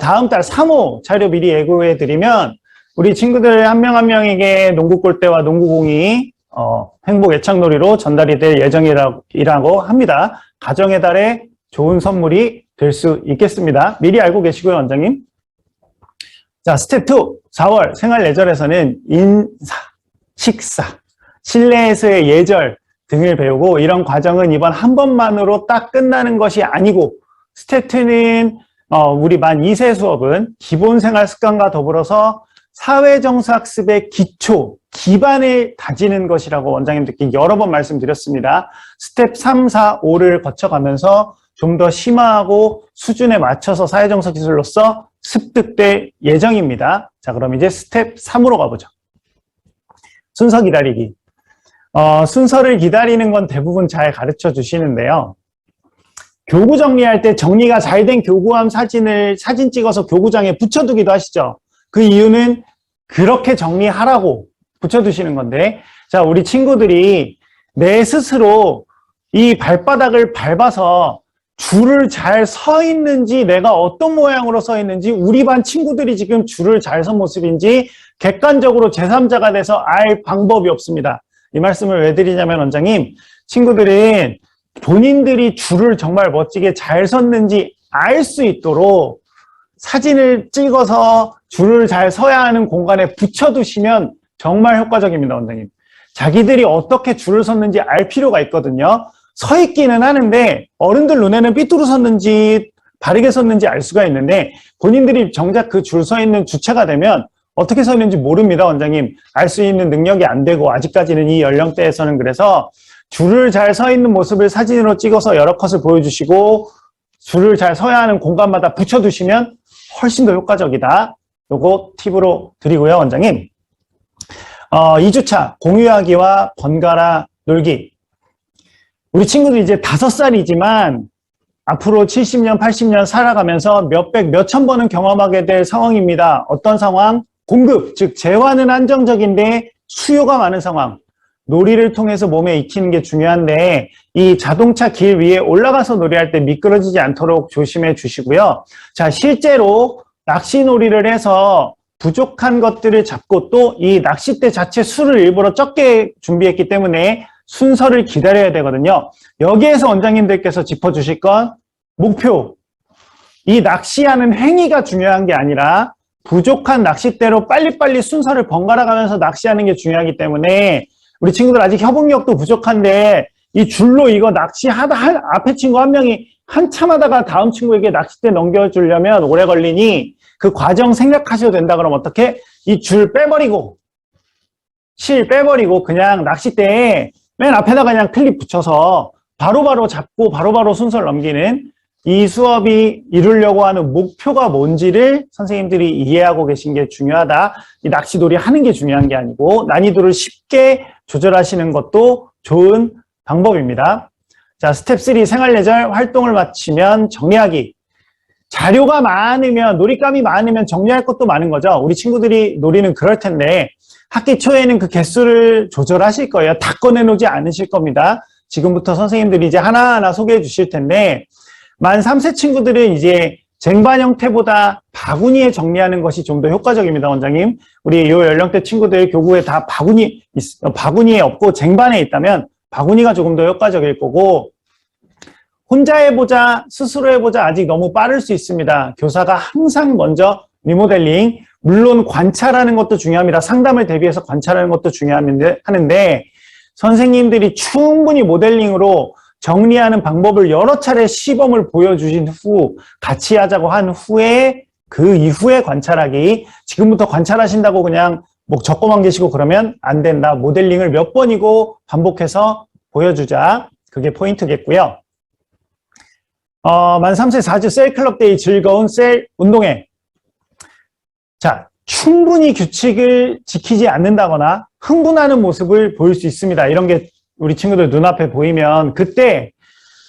다음 달 3호 자료 미리 예고해 드리면 우리 친구들 한 명 한 명에게 농구 골대와 농구공이 행복 애착놀이로 전달이 될 예정이라고 합니다. 가정의 달에 좋은 선물이 될 수 있겠습니다. 미리 알고 계시고요, 원장님. 자, 스텝 2, 4월 생활예절에서는 인사, 식사, 실내에서의 예절 등을 배우고 이런 과정은 이번 한 번만으로 딱 끝나는 것이 아니고 스텝 2는 우리 만 2세 수업은 기본생활습관과 더불어서 사회정서학습의 기초, 기반을 다지는 것이라고 원장님들께 여러 번 말씀드렸습니다. 스텝 3, 4, 5를 거쳐가면서 좀 더 심화하고 수준에 맞춰서 사회정서 기술로서 습득될 예정입니다. 자, 그럼 이제 스텝 3으로 가보죠. 순서 기다리기. 순서를 기다리는 건 대부분 잘 가르쳐 주시는데요. 교구 정리할 때 정리가 잘 된 교구함 사진 찍어서 교구장에 붙여두기도 하시죠. 그 이유는 그렇게 정리하라고 붙여두시는 건데, 자, 우리 친구들이 내 스스로 이 발바닥을 밟아서 줄을 잘 서 있는지, 내가 어떤 모양으로 서 있는지, 우리 반 친구들이 지금 줄을 잘 선 모습인지 객관적으로 제3자가 돼서 알 방법이 없습니다. 이 말씀을 왜 드리냐면 원장님, 친구들은 본인들이 줄을 정말 멋지게 잘 섰는지 알 수 있도록 사진을 찍어서 줄을 잘 서야 하는 공간에 붙여두시면 정말 효과적입니다, 원장님. 자기들이 어떻게 줄을 섰는지 알 필요가 있거든요. 서 있기는 하는데 어른들 눈에는 삐뚤어 섰는지 바르게 섰는지 알 수가 있는데 본인들이 정작 그 줄 서 있는 주체가 되면 어떻게 서 있는지 모릅니다, 원장님. 알 수 있는 능력이 안 되고 아직까지는 이 연령대에서는. 그래서 줄을 잘 서 있는 모습을 사진으로 찍어서 여러 컷을 보여주시고 줄을 잘 서야 하는 공간마다 붙여두시면 훨씬 더 효과적이다. 요거 팁으로 드리고요, 원장님. 2주차 공유하기와 번갈아 놀기. 우리 친구들 이제 5살이지만 앞으로 70년, 80년 살아가면서 몇백, 몇천 번은 경험하게 될 상황입니다. 어떤 상황? 공급, 즉 재화는 안정적인데 수요가 많은 상황. 놀이를 통해서 몸에 익히는 게 중요한데 이 자동차 길 위에 올라가서 놀이할 때 미끄러지지 않도록 조심해 주시고요. 자, 실제로 낚시놀이를 해서 부족한 것들을 잡고 또 이 낚싯대 자체 수를 일부러 적게 준비했기 때문에 순서를 기다려야 되거든요. 여기에서 원장님들께서 짚어주실 건 목표. 이 낚시하는 행위가 중요한 게 아니라 부족한 낚싯대로 빨리빨리 순서를 번갈아 가면서 낚시하는 게 중요하기 때문에 우리 친구들 아직 협응력도 부족한데 이 줄로 이거 낚시하다 앞에 친구 한 명이 한참 하다가 다음 친구에게 낚싯대 넘겨주려면 오래 걸리니 그 과정 생각하셔도 된다 그러면 어떻게? 이 줄 빼버리고 실 빼버리고 그냥 낚싯대에 맨 앞에다가 그냥 클립 붙여서 바로바로 잡고 바로바로 순서를 넘기는 이 수업이 이루려고 하는 목표가 뭔지를 선생님들이 이해하고 계신 게 중요하다. 이 낚시놀이 하는 게 중요한 게 아니고 난이도를 쉽게 조절하시는 것도 좋은 방법입니다. 자, 스텝 3 생활예절 활동을 마치면 정리하기. 자료가 많으면, 놀잇감이 많으면 정리할 것도 많은 거죠. 우리 친구들이 놀이는 그럴 텐데 학기 초에는 그 개수를 조절하실 거예요. 다 꺼내놓지 않으실 겁니다. 지금부터 선생님들이 이제 하나하나 소개해 주실 텐데 만 3세 친구들은 이제 쟁반 형태보다 바구니에 정리하는 것이 좀 더 효과적입니다, 원장님. 우리 이 연령대 친구들 교구에 다 바구니에 없고 쟁반에 있다면 바구니가 조금 더 효과적일 거고 혼자 해보자, 스스로 해보자 아직 너무 빠를 수 있습니다. 교사가 항상 먼저 리모델링, 물론 관찰하는 것도 중요합니다. 상담을 대비해서 관찰하는 것도 중요한데 선생님들이 충분히 모델링으로 정리하는 방법을 여러 차례 시범을 보여주신 후 같이 하자고 한 후에 그 이후에 관찰하기. 지금부터 관찰하신다고 그냥 뭐 적고만 계시고 그러면 안 된다. 모델링을 몇 번이고 반복해서 보여주자. 그게 포인트겠고요. 만 3세 4주 셀클럽 데이 즐거운 셀 운동회. 자, 충분히 규칙을 지키지 않는다거나 흥분하는 모습을 보일 수 있습니다. 이런 게 우리 친구들 눈앞에 보이면 그때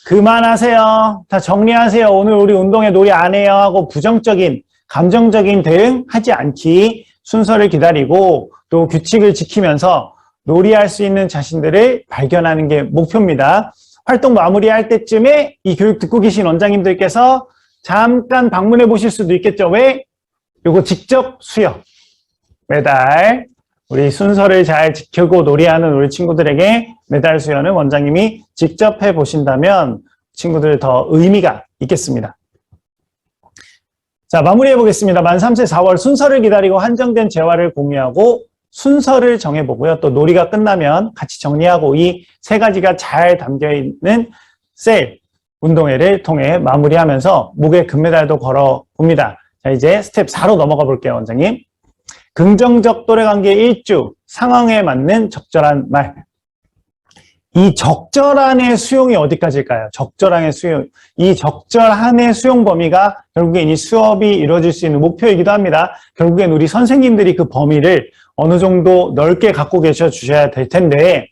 그만하세요. 다 정리하세요. 오늘 우리 운동회 놀이 안 해요. 하고 부정적인, 감정적인 대응 하지 않기, 순서를 기다리고 또 규칙을 지키면서 놀이할 수 있는 자신들을 발견하는 게 목표입니다. 활동 마무리할 때쯤에 이 교육 듣고 계신 원장님들께서 잠깐 방문해 보실 수도 있겠죠. 왜? 요거 직접 수여. 매달 우리 순서를 잘 지키고 놀이하는 우리 친구들에게 매달 수여는 원장님이 직접 해보신다면 친구들 더 의미가 있겠습니다. 자, 마무리해 보겠습니다. 만 3세 4월 순서를 기다리고 한정된 재활을 공유하고 순서를 정해보고요. 또 놀이가 끝나면 같이 정리하고 이 세 가지가 잘 담겨있는 셀 운동회를 통해 마무리하면서 목에 금메달도 걸어봅니다. 자, 이제 스텝 4로 넘어가 볼게요, 원장님. 긍정적 또래관계 일주, 상황에 맞는 적절한 말. 이 적절한의 수용이 어디까지일까요? 적절한의 수용. 이 적절한의 수용 범위가 결국엔 이 수업이 이루어질 수 있는 목표이기도 합니다. 결국엔 우리 선생님들이 그 범위를 어느 정도 넓게 갖고 계셔 주셔야 될 텐데,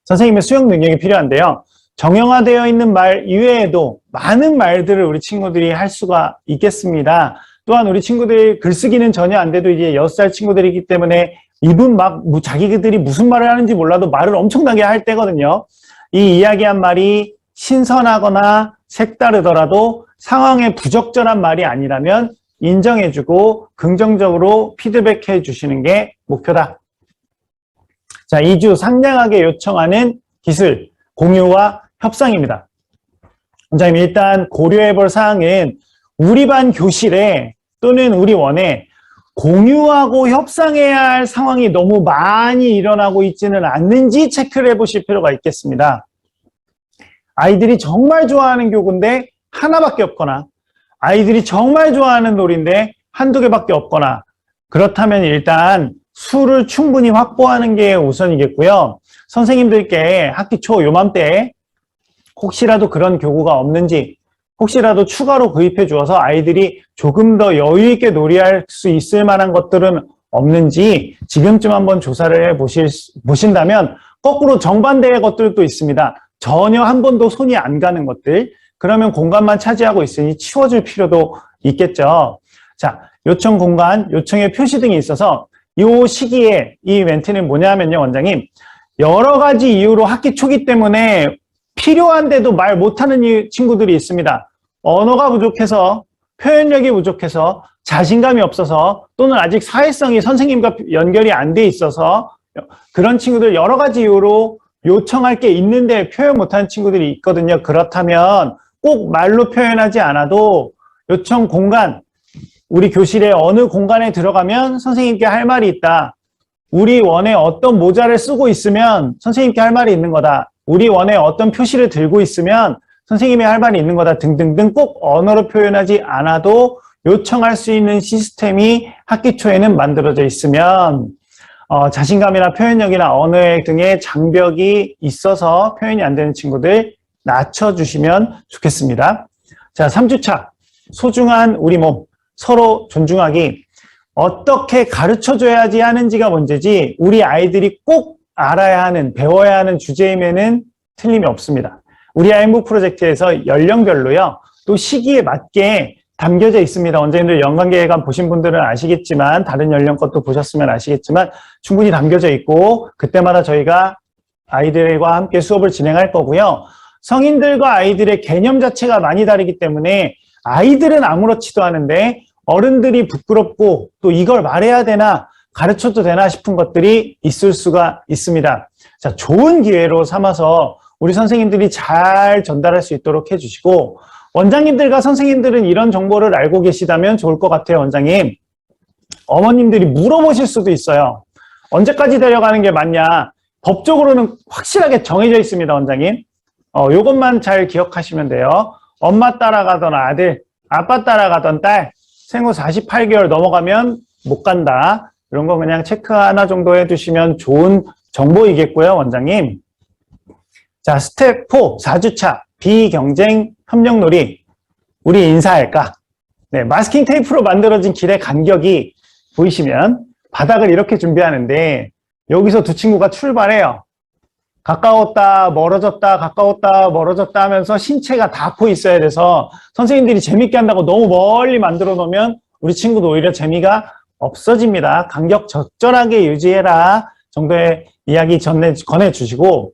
선생님의 수용 능력이 필요한데요. 정형화되어 있는 말 이외에도 많은 말들을 우리 친구들이 할 수가 있겠습니다. 또한 우리 친구들이 글쓰기는 전혀 안 돼도 이제 6살 친구들이기 때문에 입은 막 자기들이 무슨 말을 하는지 몰라도 말을 엄청나게 할 때거든요. 이 이야기한 말이 신선하거나 색다르더라도 상황에 부적절한 말이 아니라면 인정해주고 긍정적으로 피드백해 주시는 게 목표다. 자, 2주 상냥하게 요청하는 기술, 공유와 협상입니다. 원장님, 일단 고려해 볼 사항은 우리 반 교실에 또는 우리 원에 공유하고 협상해야 할 상황이 너무 많이 일어나고 있지는 않는지 체크를 해보실 필요가 있겠습니다. 아이들이 정말 좋아하는 교구인데 하나밖에 없거나 아이들이 정말 좋아하는 놀이인데 한두 개밖에 없거나 그렇다면 일단 수를 충분히 확보하는 게 우선이겠고요. 선생님들께 학기 초 요맘때 혹시라도 그런 교구가 없는지 혹시라도 추가로 구입해 주어서 아이들이 조금 더 여유 있게 놀이할 수 있을 만한 것들은 없는지 지금쯤 한번 조사를 해 보신다면 거꾸로 정반대의 것들도 있습니다. 전혀 한 번도 손이 안 가는 것들. 그러면 공간만 차지하고 있으니 치워줄 필요도 있겠죠. 자, 요청 공간, 요청의 표시 등이 있어서 이 시기에 이 멘트는 뭐냐면요, 원장님. 여러 가지 이유로 학기 초기 때문에 필요한데도 말 못하는 친구들이 있습니다. 언어가 부족해서, 표현력이 부족해서, 자신감이 없어서, 또는 아직 사회성이 선생님과 연결이 안 돼 있어서 그런 친구들 여러 가지 이유로 요청할 게 있는데 표현 못하는 친구들이 있거든요. 그렇다면 꼭 말로 표현하지 않아도 요청 공간, 우리 교실의 어느 공간에 들어가면 선생님께 할 말이 있다. 우리 원에 어떤 모자를 쓰고 있으면 선생님께 할 말이 있는 거다. 우리 원에 어떤 표시를 들고 있으면 선생님이 할 말이 있는 거다 등등등 꼭 언어로 표현하지 않아도 요청할 수 있는 시스템이 학기 초에는 만들어져 있으면 자신감이나 표현력이나 언어 등의 장벽이 있어서 표현이 안 되는 친구들 낮춰주시면 좋겠습니다. 자, 3주차 소중한 우리 몸 서로 존중하기. 어떻게 가르쳐줘야지 하는지가 문제지 우리 아이들이 꼭 알아야 하는, 배워야 하는 주제임에는 틀림이 없습니다. 우리 아이 행복 프로젝트에서 연령별로요, 또 시기에 맞게 담겨져 있습니다. 원장님들 연관계획안 보신 분들은 아시겠지만, 다른 연령 것도 보셨으면 아시겠지만, 충분히 담겨져 있고, 그때마다 저희가 아이들과 함께 수업을 진행할 거고요. 성인들과 아이들의 개념 자체가 많이 다르기 때문에, 아이들은 아무렇지도 않은데, 어른들이 부끄럽고, 또 이걸 말해야 되나, 가르쳐도 되나 싶은 것들이 있을 수가 있습니다. 자, 좋은 기회로 삼아서 우리 선생님들이 잘 전달할 수 있도록 해주시고, 원장님들과 선생님들은 이런 정보를 알고 계시다면 좋을 것 같아요, 원장님. 어머님들이 물어보실 수도 있어요. 언제까지 데려가는 게 맞냐? 법적으로는 확실하게 정해져 있습니다, 원장님. 요것만 잘 기억하시면 돼요. 엄마 따라가던 아들, 아빠 따라가던 딸, 생후 48개월 넘어가면 못 간다. 이런 거 그냥 체크 하나 정도 해두시면 좋은 정보이겠고요, 원장님. 자, 스텝 4, 4주차 비경쟁 협력놀이. 우리 인사할까? 네, 마스킹 테이프로 만들어진 길의 간격이 보이시면 바닥을 이렇게 준비하는데 여기서 두 친구가 출발해요. 가까웠다, 멀어졌다, 가까웠다, 멀어졌다 하면서 신체가 닿고 있어야 돼서 선생님들이 재밌게 한다고 너무 멀리 만들어 놓으면 우리 친구도 오히려 재미가 없어집니다. 간격 적절하게 유지해라 정도의 이야기 권해주시고,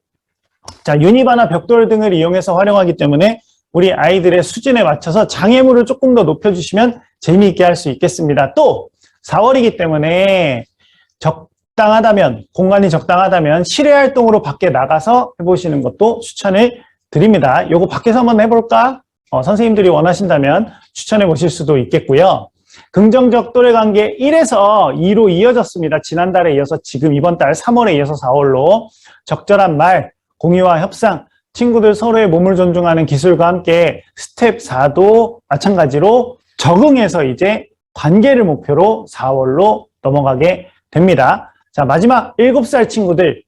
자, 유니바나 벽돌 등을 이용해서 활용하기 때문에 우리 아이들의 수준에 맞춰서 장애물을 조금 더 높여주시면 재미있게 할 수 있겠습니다. 또 4월이기 때문에 적당하다면, 공간이 적당하다면 실외 활동으로 밖에 나가서 해보시는 것도 추천을 드립니다. 요거 밖에서 한번 해볼까? 선생님들이 원하신다면 추천해 보실 수도 있겠고요. 긍정적 또래 관계 1에서 2로 이어졌습니다. 지난달에 이어서 지금 이번 달 3월에 이어서 4월로 적절한 말, 공유와 협상, 친구들 서로의 몸을 존중하는 기술과 함께 스텝 4도 마찬가지로 적응해서 이제 관계를 목표로 4월로 넘어가게 됩니다. 자, 마지막 7살 친구들.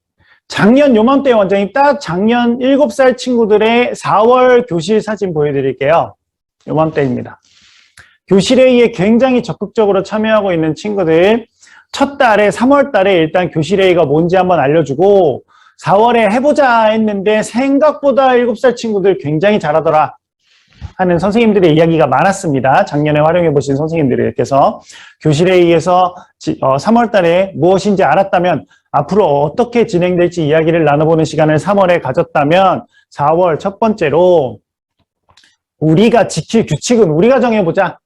작년 요맘때 원장님 딱 작년 7살 친구들의 4월 교실 사진 보여드릴게요. 요맘때입니다. 교실회의에 굉장히 적극적으로 참여하고 있는 친구들, 첫 달에 3월 달에 일단 교실회의가 뭔지 한번 알려주고 4월에 해보자 했는데 생각보다 7살 친구들 굉장히 잘하더라 하는 선생님들의 이야기가 많았습니다. 작년에 활용해 보신 선생님들께서 교실회의에서 3월 달에 무엇인지 알았다면 앞으로 어떻게 진행될지 이야기를 나눠보는 시간을 3월에 가졌다면 4월 첫 번째로 우리가 지킬 규칙은 우리가 정해보자.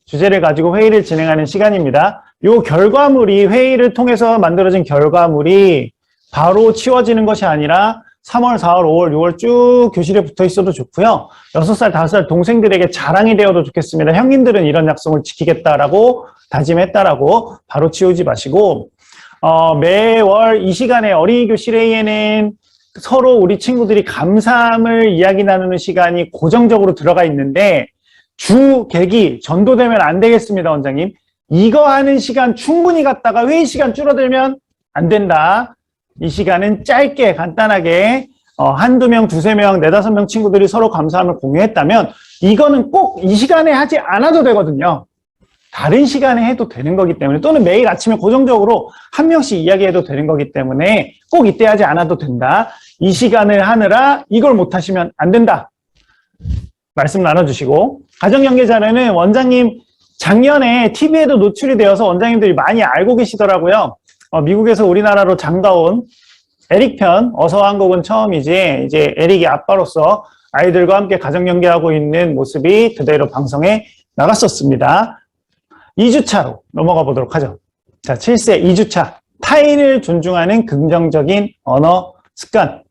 주제를 가지고 회의를 진행하는 시간입니다. 이 결과물이 회의를 통해서 만들어진 결과물이 바로 치워지는 것이 아니라 3월, 4월, 5월, 6월 쭉 교실에 붙어 있어도 좋고요. 6살, 5살 동생들에게 자랑이 되어도 좋겠습니다. 형님들은 이런 약속을 지키겠다라고 다짐했다라고 바로 치우지 마시고 매월 이 시간에 어린이 교실회의에는 서로 우리 친구들이 감사함을 이야기 나누는 시간이 고정적으로 들어가 있는데 주 계기 전도되면 안 되겠습니다, 원장님. 이거 하는 시간 충분히 갖다가 회의 시간 줄어들면 안 된다. 이 시간은 짧게 간단하게 한두 명, 두세 명, 네다섯 명 친구들이 서로 감사함을 공유했다면 이거는 꼭 이 시간에 하지 않아도 되거든요. 다른 시간에 해도 되는 거기 때문에 또는 매일 아침에 고정적으로 한 명씩 이야기해도 되는 거기 때문에 꼭 이때 하지 않아도 된다. 이 시간을 하느라 이걸 못하시면 안 된다. 말씀 나눠주시고 가정연계 자료는 원장님 작년에 TV에도 노출이 되어서 원장님들이 많이 알고 계시더라고요. 미국에서 우리나라로 장가온 에릭 편 어서 한국은 처음이지 이제 에릭이 아빠로서 아이들과 함께 가정연계하고 있는 모습이 그대로 방송에 나갔었습니다. 2주차로 넘어가 보도록 하죠. 자, 7세 2주차 타인을 존중하는 긍정적인 언어 습관.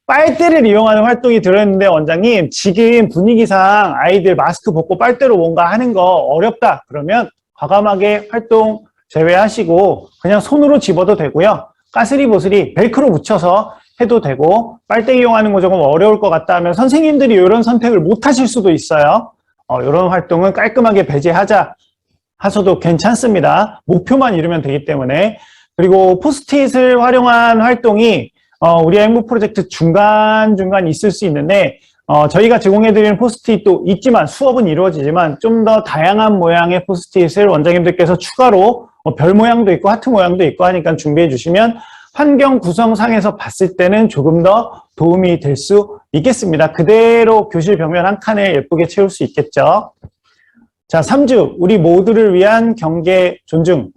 빨대를 이용하는 활동이 들어있는데 원장님 지금 분위기상 아이들 마스크 벗고 빨대로 뭔가 하는 거 어렵다 그러면 과감하게 활동 제외하시고 그냥 손으로 집어도 되고요. 까스리 보스리 벨크로 붙여서 해도 되고 빨대 이용하는 거 조금 어려울 것 같다 하면 선생님들이 이런 선택을 못 하실 수도 있어요. 이런 활동은 깔끔하게 배제하자 하셔도 괜찮습니다. 목표만 이루면 되기 때문에. 그리고 포스트잇을 활용한 활동이 우리 행복 프로젝트 중간중간 있을 수 있는데 저희가 제공해드리는 포스트잇도 있지만 수업은 이루어지지만 좀 더 다양한 모양의 포스트잇을 원장님들께서 추가로 별 모양도 있고 하트 모양도 있고 하니까 준비해 주시면 환경 구성상에서 봤을 때는 조금 더 도움이 될 수 있겠습니다. 그대로 교실 벽면 한 칸을 예쁘게 채울 수 있겠죠. 자, 3주 우리 모두를 위한 경계 존중.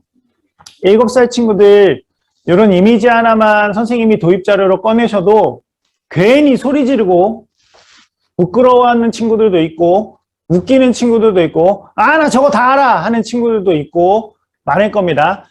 7살 친구들 이런 이미지 하나만 선생님이 도입 자료로 꺼내셔도 괜히 소리 지르고 부끄러워하는 친구들도 있고 웃기는 친구들도 있고 나 저거 다 알아 하는 친구들도 있고 많을 겁니다.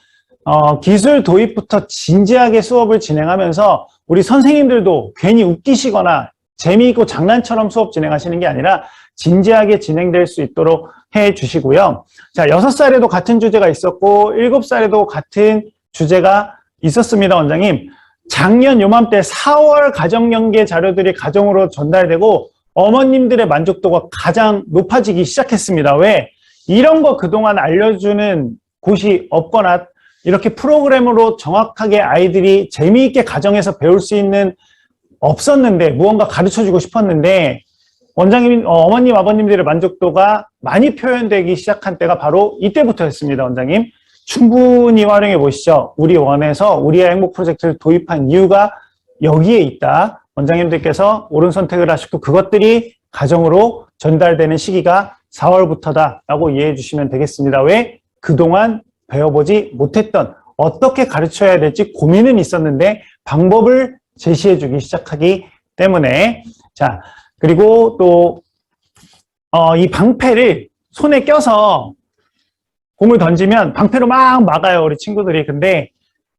기술 도입부터 진지하게 수업을 진행하면서 우리 선생님들도 괜히 웃기시거나 재미있고 장난처럼 수업 진행하시는 게 아니라 진지하게 진행될 수 있도록 해 주시고요. 자, 6살에도 같은 주제가 있었고 7살에도 같은 주제가 있었습니다, 원장님. 작년 요맘때 4월 가정연계 자료들이 가정으로 전달되고 어머님들의 만족도가 가장 높아지기 시작했습니다. 왜? 이런 거 그동안 알려주는 곳이 없거나 이렇게 프로그램으로 정확하게 아이들이 재미있게 가정에서 배울 수 있는 없었는데 무언가 가르쳐주고 싶었는데 원장님, 어머님, 아버님들의 만족도가 많이 표현되기 시작한 때가 바로 이때부터였습니다, 원장님. 충분히 활용해 보시죠. 우리 원에서 우리의 행복 프로젝트를 도입한 이유가 여기에 있다. 원장님들께서 옳은 선택을 하시고 그것들이 가정으로 전달되는 시기가 4월부터다라고 이해해 주시면 되겠습니다. 왜? 그동안 배워보지 못했던 어떻게 가르쳐야 될지 고민은 있었는데 방법을 제시해 주기 시작하기 때문에 자 그리고 또 이 방패를 손에 껴서 공을 던지면 방패로 막 막아요, 우리 친구들이. 근데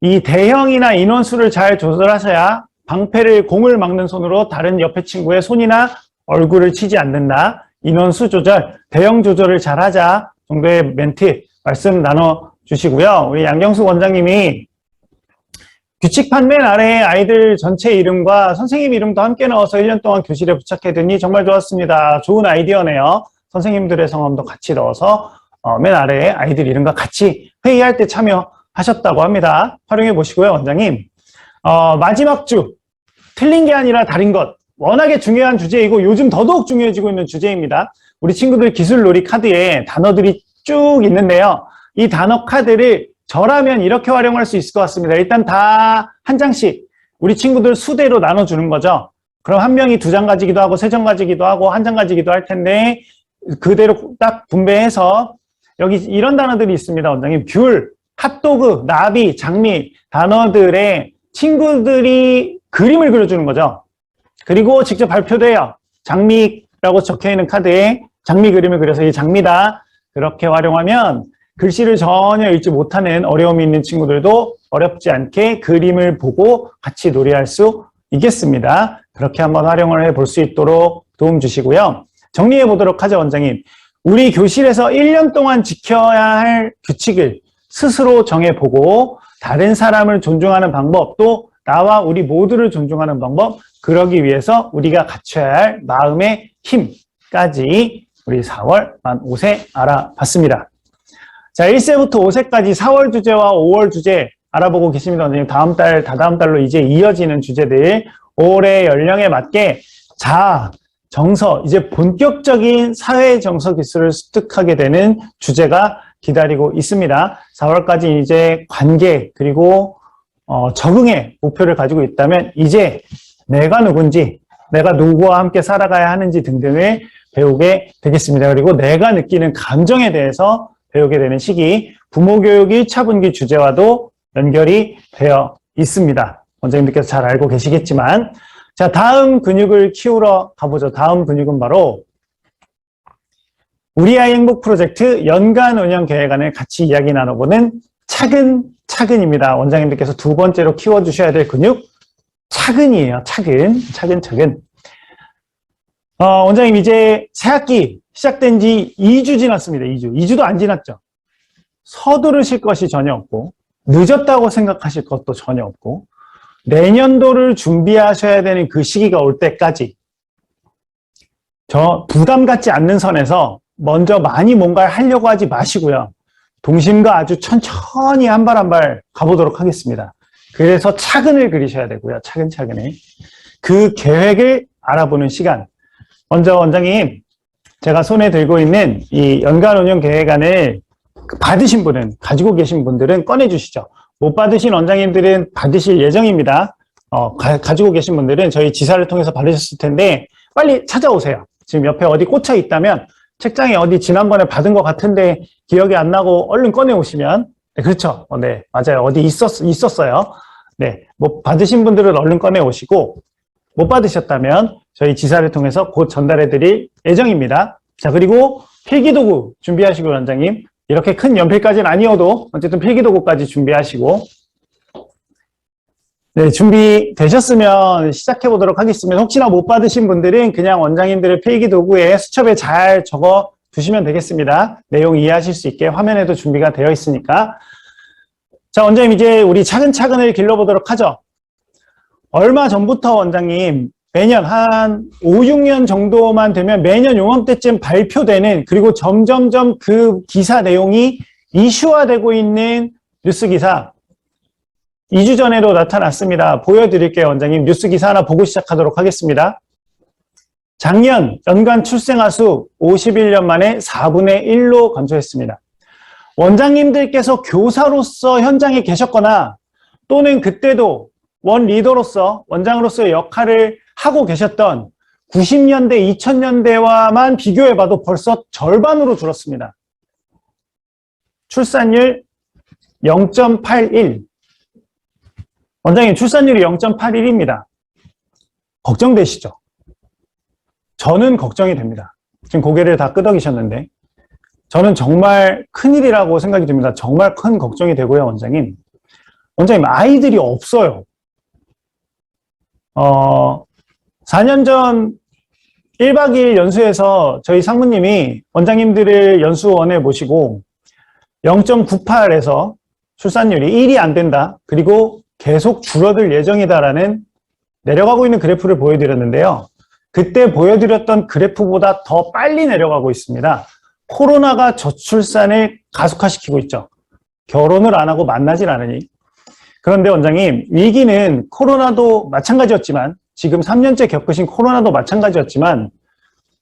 이 대형이나 인원수를 잘 조절하셔야 방패를 공을 막는 손으로 다른 옆에 친구의 손이나 얼굴을 치지 않는다. 인원수 조절, 대형 조절을 잘하자 정도의 멘트 말씀 나눠주시고요. 우리 양경숙 원장님이 규칙판 맨 아래에 아이들 전체 이름과 선생님 이름도 함께 넣어서 1년 동안 교실에 부착해두니 정말 좋았습니다. 좋은 아이디어네요. 선생님들의 성함도 같이 넣어서 맨 아래에 아이들 이름과 같이 회의할 때 참여하셨다고 합니다. 활용해 보시고요, 원장님. 마지막 주, 틀린 게 아니라 다른 것. 워낙에 중요한 주제이고 요즘 더더욱 중요해지고 있는 주제입니다. 우리 친구들 기술놀이 카드에 단어들이 쭉 있는데요. 이 단어 카드를 저라면 이렇게 활용할 수 있을 것 같습니다. 일단 다 한 장씩 우리 친구들 수대로 나눠주는 거죠. 그럼 한 명이 2장 가지기도 하고 3장 가지기도 하고 1장 가지기도 할 텐데 그대로 딱 분배해서 여기 이런 단어들이 있습니다. 원장님. 귤, 핫도그, 나비, 장미 단어들에 친구들이 그림을 그려주는 거죠. 그리고 직접 발표돼요. 장미라고 적혀있는 카드에 장미 그림을 그려서 이 장미다. 그렇게 활용하면 글씨를 전혀 읽지 못하는 어려움이 있는 친구들도 어렵지 않게 그림을 보고 같이 놀이할 수 있겠습니다. 그렇게 한번 활용을 해볼 수 있도록 도움 주시고요. 정리해 보도록 하죠, 원장님. 우리 교실에서 1년 동안 지켜야 할 규칙을 스스로 정해보고 다른 사람을 존중하는 방법, 또 나와 우리 모두를 존중하는 방법, 그러기 위해서 우리가 갖춰야 할 마음의 힘까지 우리 4월 만 5세 알아봤습니다. 자, 1세부터 5세까지 4월 주제와 5월 주제 알아보고 계십니다. 원장님. 다음 달, 다다음 달로 이제 이어지는 주제들, 올해 연령에 맞게 자아, 정서, 이제 본격적인 사회 정서 기술을 습득하게 되는 주제가 기다리고 있습니다. 4월까지 이제 관계, 그리고 적응의 목표를 가지고 있다면 이제 내가 누군지, 내가 누구와 함께 살아가야 하는지 등등을 배우게 되겠습니다. 그리고 내가 느끼는 감정에 대해서 배우게 되는 시기, 부모 교육 1차 분기 주제와도 연결이 되어 있습니다. 원장님들께서 잘 알고 계시겠지만, 자, 다음 근육을 키우러 가보죠. 다음 근육은 바로 우리 아이 행복 프로젝트 연간 운영 계획안을 같이 이야기 나눠보는 차근차근입니다. 원장님들께서 두 번째로 키워주셔야 될 근육, 차근이에요. 차근. 원장님 이제 새학기 시작된 지 2주 지났습니다. 2주도 안 지났죠. 서두르실 것이 전혀 없고 늦었다고 생각하실 것도 전혀 없고 내년도를 준비하셔야 되는 그 시기가 올 때까지 부담 갖지 않는 선에서 먼저 많이 뭔가를 하려고 하지 마시고요. 동심과 아주 천천히 한 발 한 발 가보도록 하겠습니다. 그래서 차근을 그리셔야 되고요. 차근차근히. 그 계획을 알아보는 시간. 먼저 원장님, 제가 손에 들고 있는 이 연간 운영 계획안을 받으신 분은, 가지고 계신 분들은 꺼내주시죠. 못 받으신 원장님들은 받으실 예정입니다. 가지고 계신 분들은 저희 지사를 통해서 받으셨을 텐데 빨리 찾아오세요. 지금 옆에 어디 꽂혀 있다면 책장에 어디 지난번에 받은 것 같은데 기억이 안 나고 얼른 꺼내 오시면, 네, 그렇죠. 네, 맞아요. 어디 있었어요. 네, 뭐 받으신 분들은 얼른 꺼내 오시고 못 받으셨다면 저희 지사를 통해서 곧 전달해 드릴 예정입니다. 자, 그리고 필기도구 준비하시고 원장님, 이렇게 큰 연필까지는 아니어도 어쨌든 필기도구까지 준비하시고, 네, 준비되셨으면 시작해 보도록 하겠습니다. 혹시나 못 받으신 분들은 그냥 원장님들의 필기도구에 수첩에 잘 적어 두시면 되겠습니다. 내용 이해하실 수 있게 화면에도 준비가 되어 있으니까. 자, 원장님 이제 우리 차근차근을 길러보도록 하죠. 얼마 전부터 원장님 매년 한 5, 6년 정도만 되면 매년 요맘때쯤 발표되는, 그리고 점점점 그 기사 내용이 이슈화되고 있는 뉴스 기사 2주 전에도 나타났습니다. 보여드릴게요. 원장님 뉴스 기사 하나 보고 시작하도록 하겠습니다. 작년 연간 출생아 수 51년 만에 4분의 1로 감소했습니다. 원장님들께서 교사로서 현장에 계셨거나 또는 그때도 원 리더로서 원장으로서의 역할을 하고 계셨던 90년대, 2000년대와만 비교해봐도 벌써 절반으로 줄었습니다. 출산율 0.81. 원장님 출산율이 0.81입니다. 걱정되시죠? 저는 걱정이 됩니다. 지금 고개를 다 끄덕이셨는데 저는 정말 큰일이라고 생각이 듭니다. 정말 큰 걱정이 되고요, 원장님. 원장님, 아이들이 없어요. 4년 전 1박 2일 연수에서 저희 상무님이 원장님들을 연수원에 모시고 0.98에서 출산율이 1이 안 된다. 그리고 계속 줄어들 예정이다라는 내려가고 있는 그래프를 보여드렸는데요. 그때 보여드렸던 그래프보다 더 빨리 내려가고 있습니다. 코로나가 저출산을 가속화시키고 있죠. 결혼을 안 하고 만나질 않으니. 그런데 원장님, 위기는 코로나도 마찬가지였지만, 지금 3년째 겪으신 코로나도 마찬가지였지만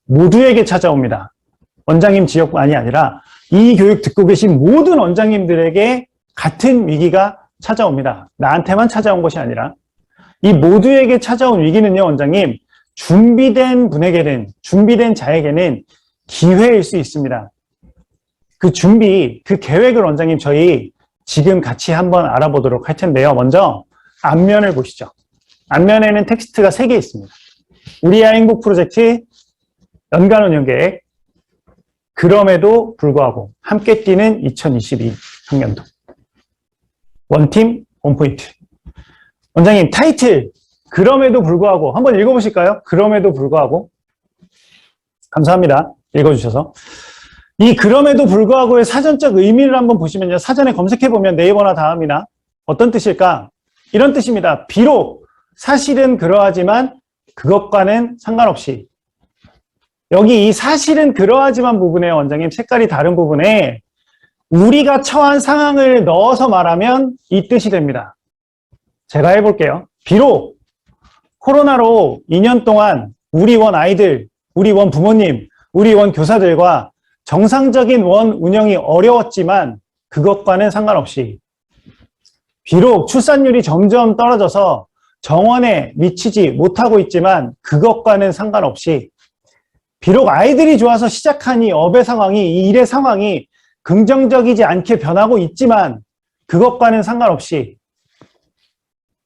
모두에게 찾아옵니다. 원장님 지역만이 아니라 이 교육 듣고 계신 모든 원장님들에게 같은 위기가 찾아옵니다. 나한테만 찾아온 것이 아니라 이 모두에게 찾아온 위기는요, 원장님, 준비된 분에게는, 준비된 자에게는 기회일 수 있습니다. 그 준비, 그 계획을 원장님 저희 지금 같이 한번 알아보도록 할 텐데요. 먼저 앞면을 보시죠. 앞면에는 텍스트가 3개 있습니다. 우리의 행복 프로젝트 연간 운영 계획, 그럼에도 불구하고 함께 뛰는 2022 학년도. 원팀, 원포인트. 원장님, 타이틀, 그럼에도 불구하고 한번 읽어보실까요? 그럼에도 불구하고. 감사합니다. 읽어주셔서. 이 그럼에도 불구하고의 사전적 의미를 한번 보시면요. 사전에 검색해보면 네이버나 다음이나 어떤 뜻일까? 이런 뜻입니다. 비록 사실은 그러하지만 그것과는 상관없이. 여기 이 사실은 그러하지만 부분에 원장님 색깔이 다른 부분에 우리가 처한 상황을 넣어서 말하면 이 뜻이 됩니다. 제가 해볼게요. 비록 코로나로 2년 동안 우리 원 아이들, 우리 원 부모님, 우리 원 교사들과 정상적인 원 운영이 어려웠지만 그것과는 상관없이 비록 출산율이 점점 떨어져서 정원에 미치지 못하고 있지만 그것과는 상관없이 비록 아이들이 좋아서 시작한 이 업의 상황이, 이 일의 상황이 긍정적이지 않게 변하고 있지만 그것과는 상관없이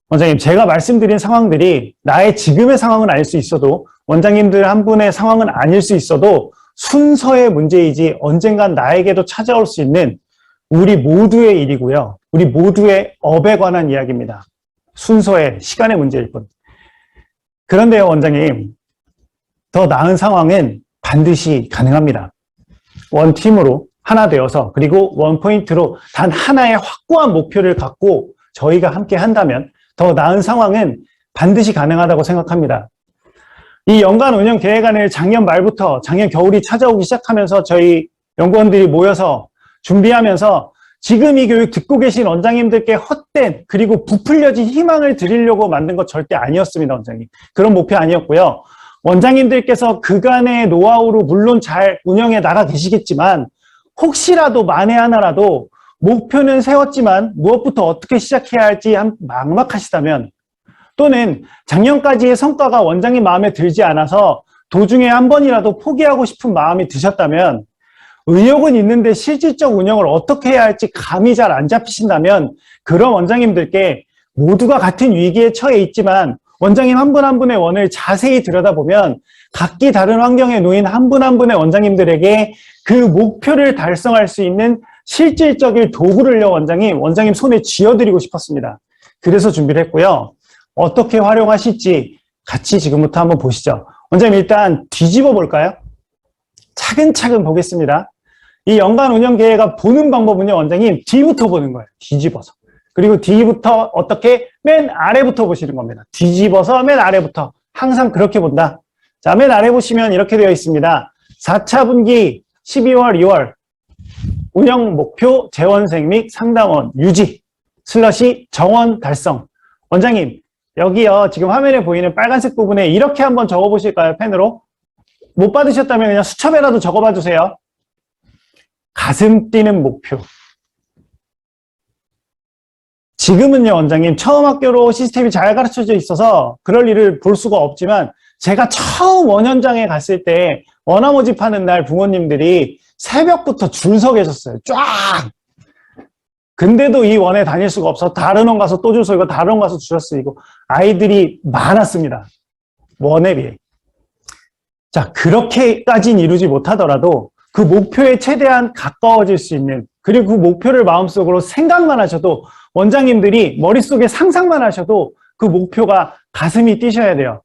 원장님, 제가 말씀드린 상황들이 나의 지금의 상황은 아닐 수 있어도 원장님들 한 분의 상황은 아닐 수 있어도 순서의 문제이지 언젠간 나에게도 찾아올 수 있는 우리 모두의 일이고요. 우리 모두의 업에 관한 이야기입니다. 순서의 시간의 문제일 뿐. 그런데요, 원장님, 더 나은 상황은 반드시 가능합니다. 원팀으로 하나 되어서 그리고 원포인트로 단 하나의 확고한 목표를 갖고 저희가 함께 한다면 더 나은 상황은 반드시 가능하다고 생각합니다. 이 연간 운영 계획안을 작년 말부터 작년 겨울이 찾아오기 시작하면서 저희 연구원들이 모여서 준비하면서 지금 이 교육 듣고 계신 원장님들께 헛된 그리고 부풀려진 희망을 드리려고 만든 것 절대 아니었습니다, 원장님. 그런 목표 아니었고요. 원장님들께서 그간의 노하우로 물론 잘 운영해 나가 계시겠지만 혹시라도 만에 하나라도 목표는 세웠지만 무엇부터 어떻게 시작해야 할지 막막하시다면 또는 작년까지의 성과가 원장님 마음에 들지 않아서 도중에 한 번이라도 포기하고 싶은 마음이 드셨다면 의욕은 있는데 실질적 운영을 어떻게 해야 할지 감이 잘 안 잡히신다면 그런 원장님들께 모두가 같은 위기에 처해 있지만 원장님 한 분 한 분의 원을 자세히 들여다보면 각기 다른 환경에 놓인 한 분 한 분의 원장님들에게 그 목표를 달성할 수 있는 실질적인 도구를요, 원장님 손에 쥐어드리고 싶었습니다. 그래서 준비를 했고요. 어떻게 활용하실지 같이 지금부터 한번 보시죠. 원장님 일단 뒤집어 볼까요? 차근차근 보겠습니다. 이 연간 운영 계획안 보는 방법은요, 원장님 뒤부터 보는 거예요. 뒤집어서. 그리고 뒤부터 어떻게? 맨 아래부터 보시는 겁니다. 뒤집어서 맨 아래부터. 항상 그렇게 본다. 자, 맨 아래 보시면 이렇게 되어 있습니다. 4차 분기 12월, 2월 운영 목표 재원생 및 상담원 유지 슬러시 정원 달성. 원장님 여기요 지금 화면에 보이는 빨간색 부분에 이렇게 한번 적어보실까요? 펜으로. 못 받으셨다면 그냥 수첩에라도 적어봐 주세요. 가슴 뛰는 목표. 지금은요, 원장님, 처음 학교로 시스템이 잘 가르쳐져 있어서 그럴 일을 볼 수가 없지만 제가 처음 원현장에 갔을 때 원화 모집하는 날 부모님들이 새벽부터 줄 서 계셨어요. 쫙! 근데도 이 원에 다닐 수가 없어. 다른 원 가서 또 줄 서이고 다른 원 가서 줄 서이고 아이들이 많았습니다. 원에 비해. 자, 그렇게까지는 이루지 못하더라도 그 목표에 최대한 가까워질 수 있는 그리고 그 목표를 마음속으로 생각만 하셔도 원장님들이 머릿속에 상상만 하셔도 그 목표가 가슴이 뛰셔야 돼요.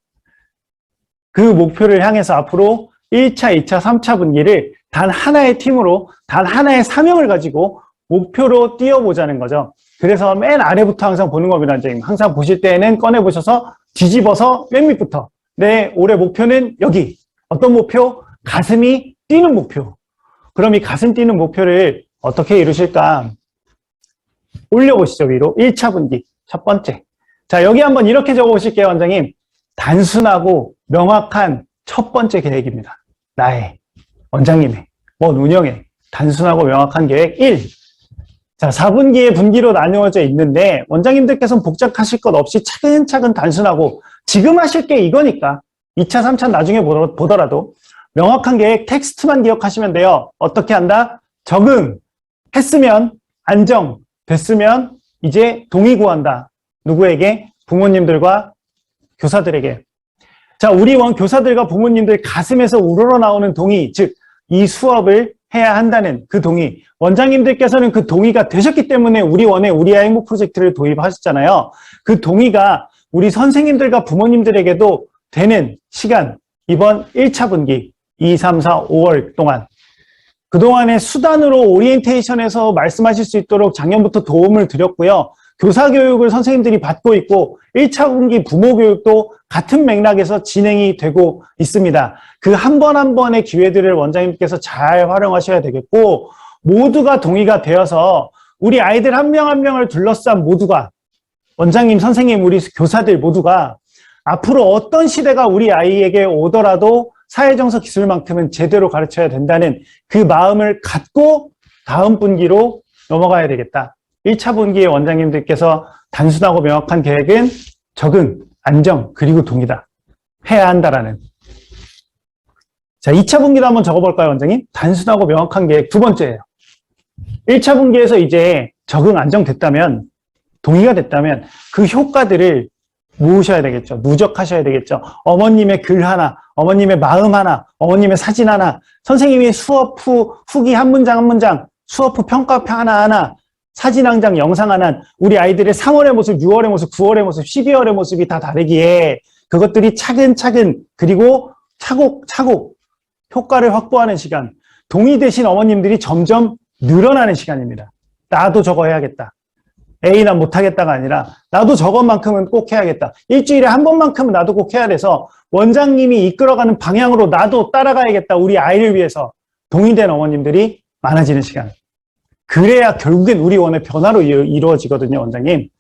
그 목표를 향해서 앞으로 1차, 2차, 3차 분기를 단 하나의 팀으로, 단 하나의 사명을 가지고 목표로 뛰어보자는 거죠. 그래서 맨 아래부터 항상 보는 겁니다, 선생님. 항상 보실 때에는 꺼내보셔서 뒤집어서 맨 밑부터. 내 올해 목표는 여기. 어떤 목표? 가슴이 뛰는 목표. 그럼 이 가슴 뛰는 목표를 어떻게 이루실까? 올려보시죠, 위로. 1차 분기, 첫 번째. 자, 여기 한번 이렇게 적어보실게요, 원장님. 단순하고 명확한 첫 번째 계획입니다. 나의, 원장님의, 운영의 단순하고 명확한 계획 1. 자, 4분기의 분기로 나누어져 있는데 원장님들께서는 복잡하실 것 없이 차근차근 단순하고 지금 하실 게 이거니까 2차, 3차 나중에 보더라도 명확한 계획 텍스트만 기억하시면 돼요. 어떻게 한다? 적응, 했으면 안정, 됐으면 이제 동의 구한다. 누구에게? 부모님들과 교사들에게. 자, 우리 교사들과 부모님들 가슴에서 우러러 나오는 동의, 즉 이 수업을 해야 한다는 그 동의. 원장님들께서는 그 동의가 되셨기 때문에 우리 원의 우리 아이 행복 프로젝트를 도입하셨잖아요. 그 동의가 우리 선생님들과 부모님들에게도 되는 시간, 이번 1차 분기 2, 3, 4, 5월 동안 그동안의 수단으로 오리엔테이션에서 말씀하실 수 있도록 작년부터 도움을 드렸고요. 교사 교육을 선생님들이 받고 있고 1차 분기 부모 교육도 같은 맥락에서 진행이 되고 있습니다. 그 한 번 한 번의 기회들을 원장님께서 잘 활용하셔야 되겠고 모두가 동의가 되어서 우리 아이들 한 명 한 명을 둘러싼 모두가 원장님, 선생님, 우리 교사들 모두가 앞으로 어떤 시대가 우리 아이에게 오더라도 사회정서 기술만큼은 제대로 가르쳐야 된다는 그 마음을 갖고 다음 분기로 넘어가야 되겠다. 1차 분기에 원장님들께서 단순하고 명확한 계획은 적응, 안정, 그리고 동의다. 해야 한다라는. 자, 2차 분기도 한번 적어볼까요, 원장님? 단순하고 명확한 계획 두 번째예요. 1차 분기에서 이제 적응, 안정 됐다면, 동의가 됐다면 그 효과들을 모으셔야 되겠죠. 누적하셔야 되겠죠. 어머님의 글 하나, 어머님의 마음 하나, 어머님의 사진 하나, 선생님의 수업 후 후기 한 문장 한 문장, 수업 후 평가표 하나하나, 사진 한 장, 영상 하나, 우리 아이들의 3월의 모습, 6월의 모습, 9월의 모습, 12월의 모습이 다 다르기에 그것들이 차근차근 그리고 차곡차곡 효과를 확보하는 시간, 동의되신 어머님들이 점점 늘어나는 시간입니다. 나도 저거 해야겠다. 에이, 난 못하겠다가 아니라 나도 저것만큼은 꼭 해야겠다. 일주일에 한 번만큼은 나도 꼭 해야 돼서 원장님이 이끌어가는 방향으로 나도 따라가야겠다. 우리 아이를 위해서 동의된 어머님들이 많아지는 시간. 그래야 결국엔 우리 원의 변화로 이루어지거든요, 원장님.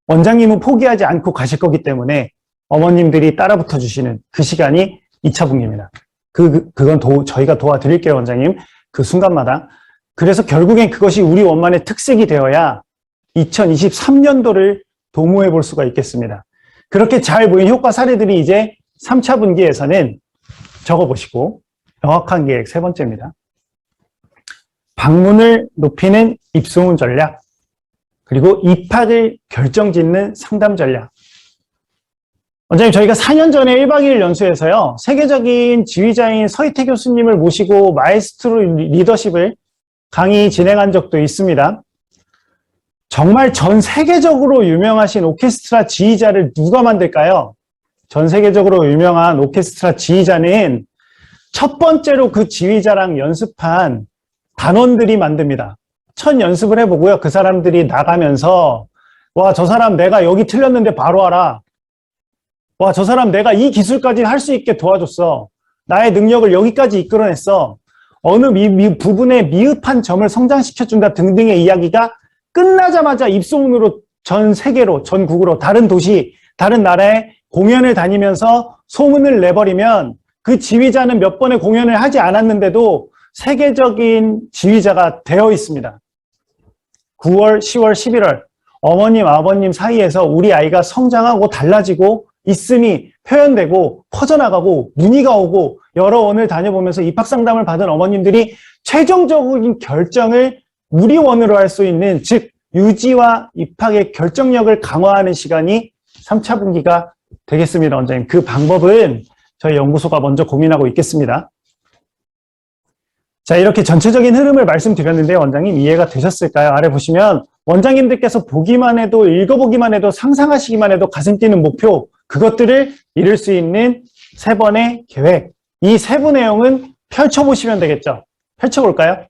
원장님은 포기하지 않고 가실 거기 때문에 어머님들이 따라붙어 주시는 그 시간이 2차 분기입니다. 그건 저희가 도와드릴게요, 원장님. 그 순간마다. 그래서 결국엔 그것이 우리 원만의 특색이 되어야 2023년도를 도모해 볼 수가 있겠습니다. 그렇게 잘 보인 효과 사례들이 이제 3차 분기에서는 적어보시고 명확한 계획 세 번째입니다. 방문을 높이는 입소문 전략, 그리고 입학을 결정짓는 상담 전략. 원장님, 저희가 4년 전에 1박 2일 연수에서요, 세계적인 지휘자인 서희태 교수님을 모시고 마에스트로 리더십을 강의 진행한 적도 있습니다. 정말 전 세계적으로 유명하신 오케스트라 지휘자를 누가 만들까요? 전 세계적으로 유명한 오케스트라 지휘자는 첫 번째로 그 지휘자랑 연습한 단원들이 만듭니다. 첫 연습을 해보고요. 그 사람들이 나가면서 와, 저 사람 내가 여기 틀렸는데 바로 알아. 와, 저 사람 내가 이 기술까지 할 수 있게 도와줬어. 나의 능력을 여기까지 이끌어냈어. 어느 부분에 미흡한 점을 성장시켜준다 등등의 이야기가 끝나자마자 입소문으로 전 세계로, 전국으로, 다른 도시, 다른 나라에 공연을 다니면서 소문을 내버리면 그 지휘자는 몇 번의 공연을 하지 않았는데도 세계적인 지휘자가 되어 있습니다. 9월, 10월, 11월 어머님, 아버님 사이에서 우리 아이가 성장하고 달라지고 있음이 표현되고 퍼져나가고 문의가 오고 여러 원을 다녀보면서 입학상담을 받은 어머님들이 최종적인 결정을 우리 원으로 할 수 있는, 즉 유지와 입학의 결정력을 강화하는 시간이 3차 분기가 되겠습니다, 원장님. 그 방법은 저희 연구소가 먼저 고민하고 있겠습니다. 자, 이렇게 전체적인 흐름을 말씀드렸는데 원장님 이해가 되셨을까요? 아래 보시면 원장님들께서 보기만 해도, 읽어보기만 해도, 상상하시기만 해도 가슴 뛰는 목표, 그것들을 이룰 수 있는 3번의 계획. 이 세부 내용은 펼쳐보시면 되겠죠. 펼쳐볼까요?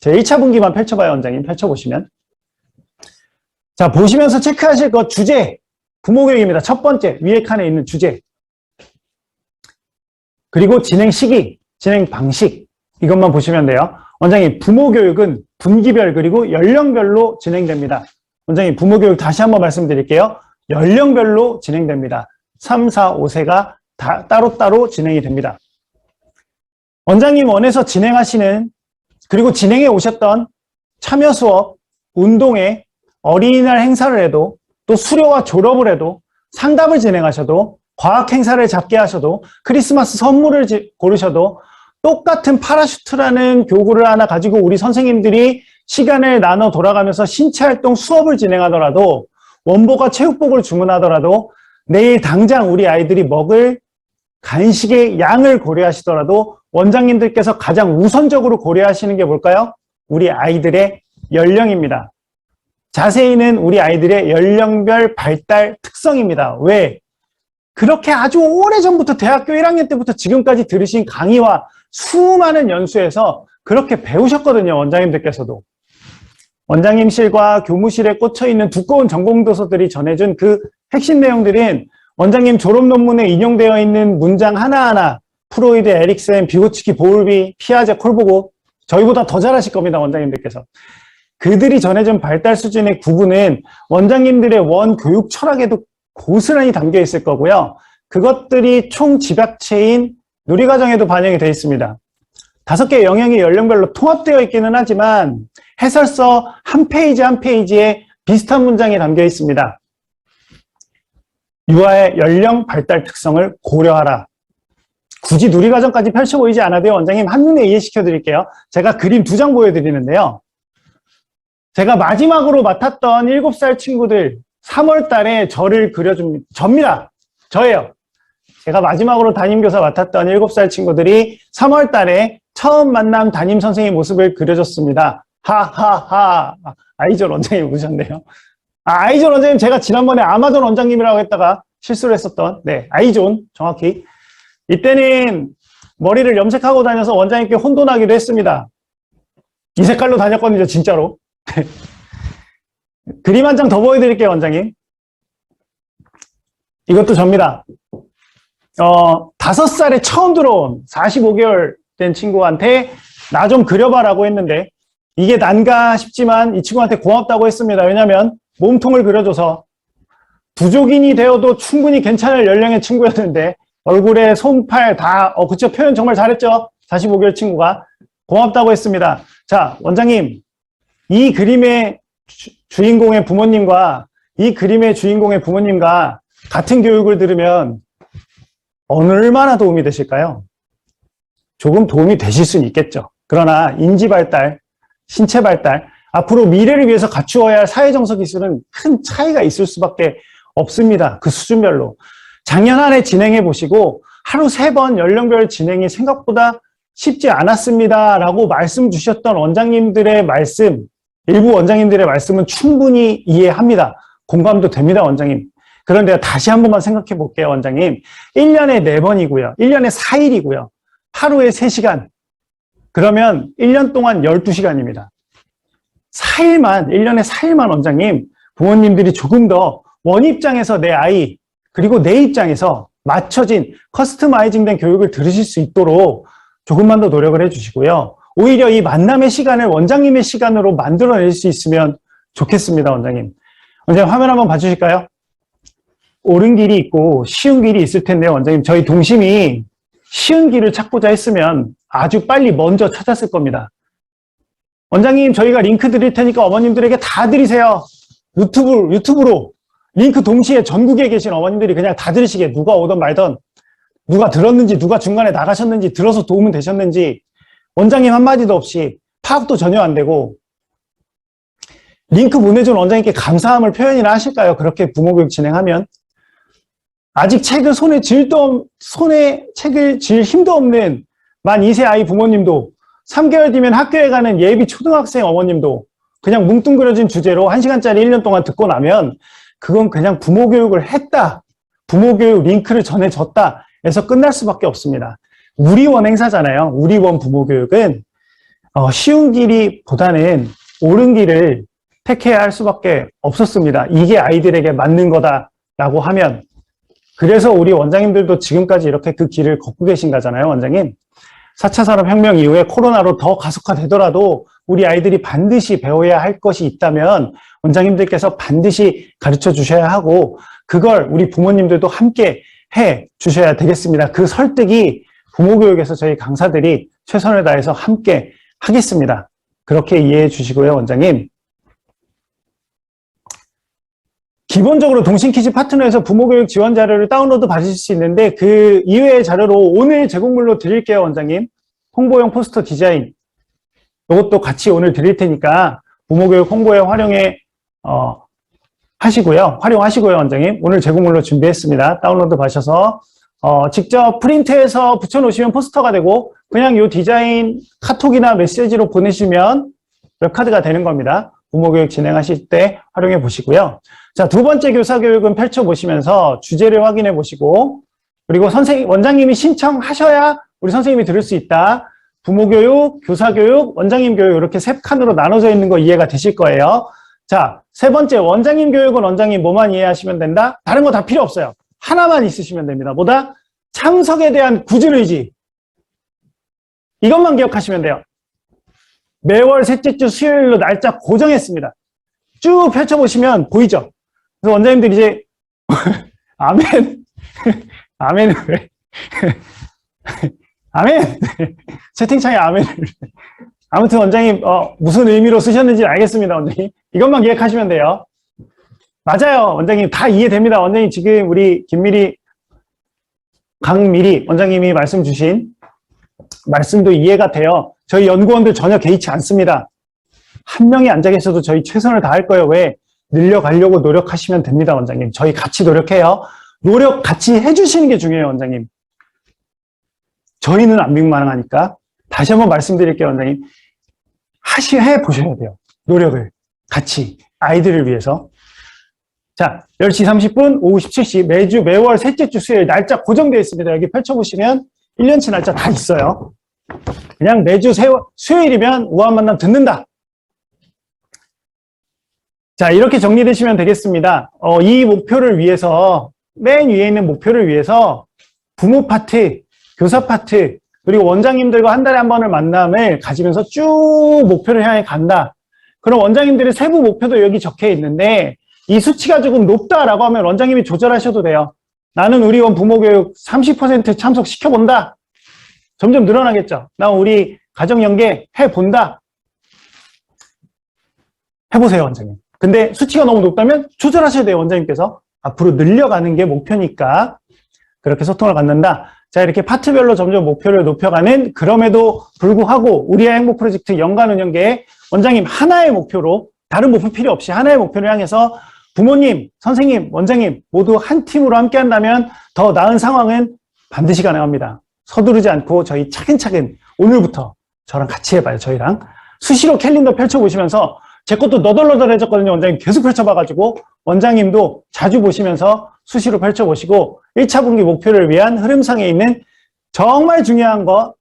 제 1차 분기만 펼쳐봐요, 원장님. 펼쳐보시면. 자, 보시면서 체크하실 것 주제. 부모교육입니다. 첫 번째, 위에 칸에 있는 주제. 그리고 진행 시기, 진행 방식. 이것만 보시면 돼요. 원장님, 부모교육은 분기별 그리고 연령별로 진행됩니다. 원장님, 부모교육 다시 한번 말씀드릴게요. 연령별로 진행됩니다. 3, 4, 5세가 다 따로따로 진행이 됩니다. 원장님 원에서 진행하시는 그리고 진행해 오셨던 참여 수업, 운동회, 어린이날 행사를 해도 또 수료와 졸업을 해도 상담을 진행하셔도 과학 행사를 잡게 하셔도 크리스마스 선물을 고르셔도 똑같은 파라슈트라는 교구를 하나 가지고 우리 선생님들이 시간을 나눠 돌아가면서 신체활동 수업을 진행하더라도 원복과 체육복을 주문하더라도 내일 당장 우리 아이들이 먹을 간식의 양을 고려하시더라도 원장님들께서 가장 우선적으로 고려하시는 게 뭘까요? 우리 아이들의 연령입니다. 자세히는 우리 아이들의 연령별 발달 특성입니다. 왜? 그렇게 아주 오래전부터 대학교 1학년 때부터 지금까지 들으신 강의와 수많은 연수에서 그렇게 배우셨거든요. 원장님들께서도. 원장님실과 교무실에 꽂혀있는 두꺼운 전공도서들이 전해준 그 핵심 내용들은 원장님 졸업 논문에 인용되어 있는 문장 하나하나 프로이드, 에릭센, 비고츠키, 보울비, 피아제, 콜보고 저희보다 더 잘하실 겁니다. 원장님들께서. 그들이 전해준 발달 수준의 구분은 원장님들의 원 교육 철학에도 고스란히 담겨 있을 거고요. 그것들이 총 집약체인 누리과정에도 반영이 되어 있습니다. 5개의 영역이 연령별로 통합되어 있기는 하지만 해설서 한 페이지 한 페이지에 비슷한 문장이 담겨 있습니다. 유아의 연령 발달 특성을 고려하라. 굳이 누리과정까지 펼쳐 보이지 않아도요. 원장님 한눈에 이해시켜 드릴게요. 제가 그림 2장 보여드리는데요. 제가 마지막으로 맡았던 7살 친구들 3월 달에 저를 그려줍니다. 접니다. 저예요. 제가 마지막으로 담임교사 맡았던 7살 친구들이 3월 달에 처음 만난 담임 선생님 모습을 그려줬습니다. 하하하. 아이존 원장님 웃으셨네요. 아이존 원장님 제가 지난번에 아마존 원장님이라고 했다가 실수를 했었던 아이존 정확히. 이때는 머리를 염색하고 다녀서 원장님께 혼돈하기도 했습니다. 이 색깔로 다녔거든요. 진짜로. 그림 한 장 더 보여드릴게요. 원장님. 이것도 접니다. 5살에 처음 들어온 45개월 된 친구한테 나 좀 그려봐라고 했는데 이게 난가 싶지만 이 친구한테 고맙다고 했습니다. 왜냐하면 몸통을 그려줘서 부족인이 되어도 충분히 괜찮을 연령의 친구였는데 얼굴에 손팔 다 그쵸 표현 정말 잘했죠. 45개월 친구가 고맙다고 했습니다. 자 원장님 이 그림의 주인공의 부모님과 이 그림의 주인공의 부모님과 같은 교육을 들으면 얼마나 도움이 되실까요? 조금 도움이 되실 수는 있겠죠. 그러나 인지 발달, 신체 발달, 앞으로 미래를 위해서 갖추어야 할 사회정서 기술은 큰 차이가 있을 수밖에 없습니다. 그 수준별로. 작년 한 해 진행해 보시고 하루 3번 연령별 진행이 생각보다 쉽지 않았습니다. 라고 말씀 주셨던 원장님들의 말씀, 일부 원장님들의 말씀은 충분히 이해합니다. 공감도 됩니다, 원장님. 그런데 다시 한 번만 생각해 볼게요, 원장님. 1년에 4번이고요. 1년에 4일이고요. 하루에 3시간. 그러면 1년 동안 12시간입니다. 1년에 4일만 원장님, 부모님들이 조금 더 원 입장에서 내 아이, 그리고 내 입장에서 맞춰진 커스터마이징된 교육을 들으실 수 있도록 조금만 더 노력을 해주시고요. 오히려 이 만남의 시간을 원장님의 시간으로 만들어낼 수 있으면 좋겠습니다, 원장님. 원장님 화면 한번 봐주실까요? 옳은 길이 있고 쉬운 길이 있을 텐데요, 원장님. 저희 동심이 쉬운 길을 찾고자 했으면 아주 빨리 먼저 찾았을 겁니다. 원장님, 저희가 링크 드릴 테니까 어머님들에게 다 드리세요. 유튜브로 링크 동시에 전국에 계신 어머님들이 그냥 다 들으시게 누가 오든 말든 누가 들었는지 누가 중간에 나가셨는지 들어서 도움은 되셨는지 원장님 한마디도 없이 파악도 전혀 안 되고 링크 보내준 원장님께 감사함을 표현이나 하실까요? 그렇게 부모교육 진행하면 아직 손에 책을 쥘 힘도 없는 만 2세 아이 부모님도 3개월 뒤면 학교에 가는 예비 초등학생 어머님도 그냥 뭉뚱그려진 주제로 1시간짜리 1년 동안 듣고 나면 그건 그냥 부모교육을 했다. 부모교육 링크를 전해줬다. 부모교육에서 끝날 수밖에 없습니다. 우리원 행사잖아요. 우리원 부모교육은 쉬운 길이보다는 옳은 길을 택해야 할 수밖에 없었습니다. 이게 아이들에게 맞는 거다라고 하면. 그래서 우리 원장님들도 지금까지 이렇게 그 길을 걷고 계신 거잖아요, 원장님. 4차 산업혁명 이후에 코로나로 더 가속화되더라도 우리 아이들이 반드시 배워야 할 것이 있다면 원장님들께서 반드시 가르쳐 주셔야 하고, 그걸 우리 부모님들도 함께 해 주셔야 되겠습니다. 그 설득이 부모교육에서 저희 강사들이 최선을 다해서 함께 하겠습니다. 그렇게 이해해 주시고요, 원장님. 기본적으로 동신키즈 파트너에서 부모교육 지원 자료를 다운로드 받으실 수 있는데, 그 이외의 자료로 오늘 제공물로 드릴게요, 원장님. 홍보용 포스터 디자인. 이것도 같이 오늘 드릴 테니까 부모교육 홍보에 활용하시고요, 원장님. 오늘 제공물로 준비했습니다. 다운로드 받으셔서 직접 프린트해서 붙여놓으시면 포스터가 되고, 그냥 이 디자인 카톡이나 메시지로 보내시면 웹카드가 되는 겁니다. 부모교육 진행하실 때 활용해 보시고요. 자, 두 번째 교사교육은 펼쳐보시면서 주제를 확인해 보시고, 그리고 원장님이 신청하셔야 우리 선생님이 들을 수 있다. 부모교육, 교사교육, 원장님 교육 이렇게 세 칸으로 나눠져 있는 거 이해가 되실 거예요. 자, 세 번째 원장님 교육은 원장님 뭐만 이해하시면 된다? 다른 거 다 필요 없어요. 하나만 있으시면 됩니다. 뭐다? 참석에 대한 굳은의지. 이것만 기억하시면 돼요. 매월 셋째 주 수요일로 날짜 고정했습니다. 쭉 펼쳐보시면 보이죠? 그래서 원장님들 이제 아멘 아멘을 왜 아멘 채팅창에 아멘을 아무튼 원장님 무슨 의미로 쓰셨는지 알겠습니다. 원장님 이것만 기억하시면 돼요. 맞아요, 원장님 다 이해됩니다. 원장님 지금 우리 강미리 원장님이 말씀 주신 말씀도 이해가 돼요. 저희 연구원들 전혀 개의치 않습니다. 한 명이 앉아 계셔도 저희 최선을 다할 거예요. 왜? 늘려가려고 노력하시면 됩니다, 원장님. 저희 같이 노력해요. 노력 같이 해주시는 게 중요해요, 원장님. 저희는 안 밍망하니까 다시 한번 말씀드릴게요, 원장님. 해보셔야 돼요. 노력을 같이 아이들을 위해서. 자, 10시 30분, 오후 17시 매월 셋째 주 수요일 날짜 고정되어 있습니다. 여기 펼쳐보시면 1년치 날짜 다 있어요. 그냥 매주 수요일이면 우아한 만남 듣는다. 자, 이렇게 정리되시면 되겠습니다. 이 목표를 위해서, 맨 위에 있는 목표를 위해서 부모 파트, 교사 파트, 그리고 원장님들과 한 달에 한 번을 만남을 가지면서 쭉 목표를 향해 간다. 그럼 원장님들의 세부 목표도 여기 적혀 있는데, 이 수치가 조금 높다라고 하면 원장님이 조절하셔도 돼요. 나는 우리 원 부모교육 30% 참석시켜본다. 점점 늘어나겠죠. 나 우리 가정연계 해본다. 해보세요, 원장님. 근데 수치가 너무 높다면 조절하셔야 돼요, 원장님께서. 앞으로 늘려가는 게 목표니까 그렇게 소통을 갖는다. 자, 이렇게 파트별로 점점 목표를 높여가는, 그럼에도 불구하고 우리의 행복 프로젝트 연간 운영계에 원장님 하나의 목표로, 다른 목표 필요 없이 하나의 목표를 향해서 부모님, 선생님, 원장님 모두 한 팀으로 함께 한다면 더 나은 상황은 반드시 가능합니다. 서두르지 않고 저희 차근차근 오늘부터 저랑 같이 해봐요. 저희랑 수시로 캘린더 펼쳐보시면서, 제 것도 너덜너덜해졌거든요. 원장님 계속 펼쳐봐가지고 원장님도 자주 보시면서 수시로 펼쳐보시고 1차 분기 목표를 위한 흐름상에 있는 정말 중요한 거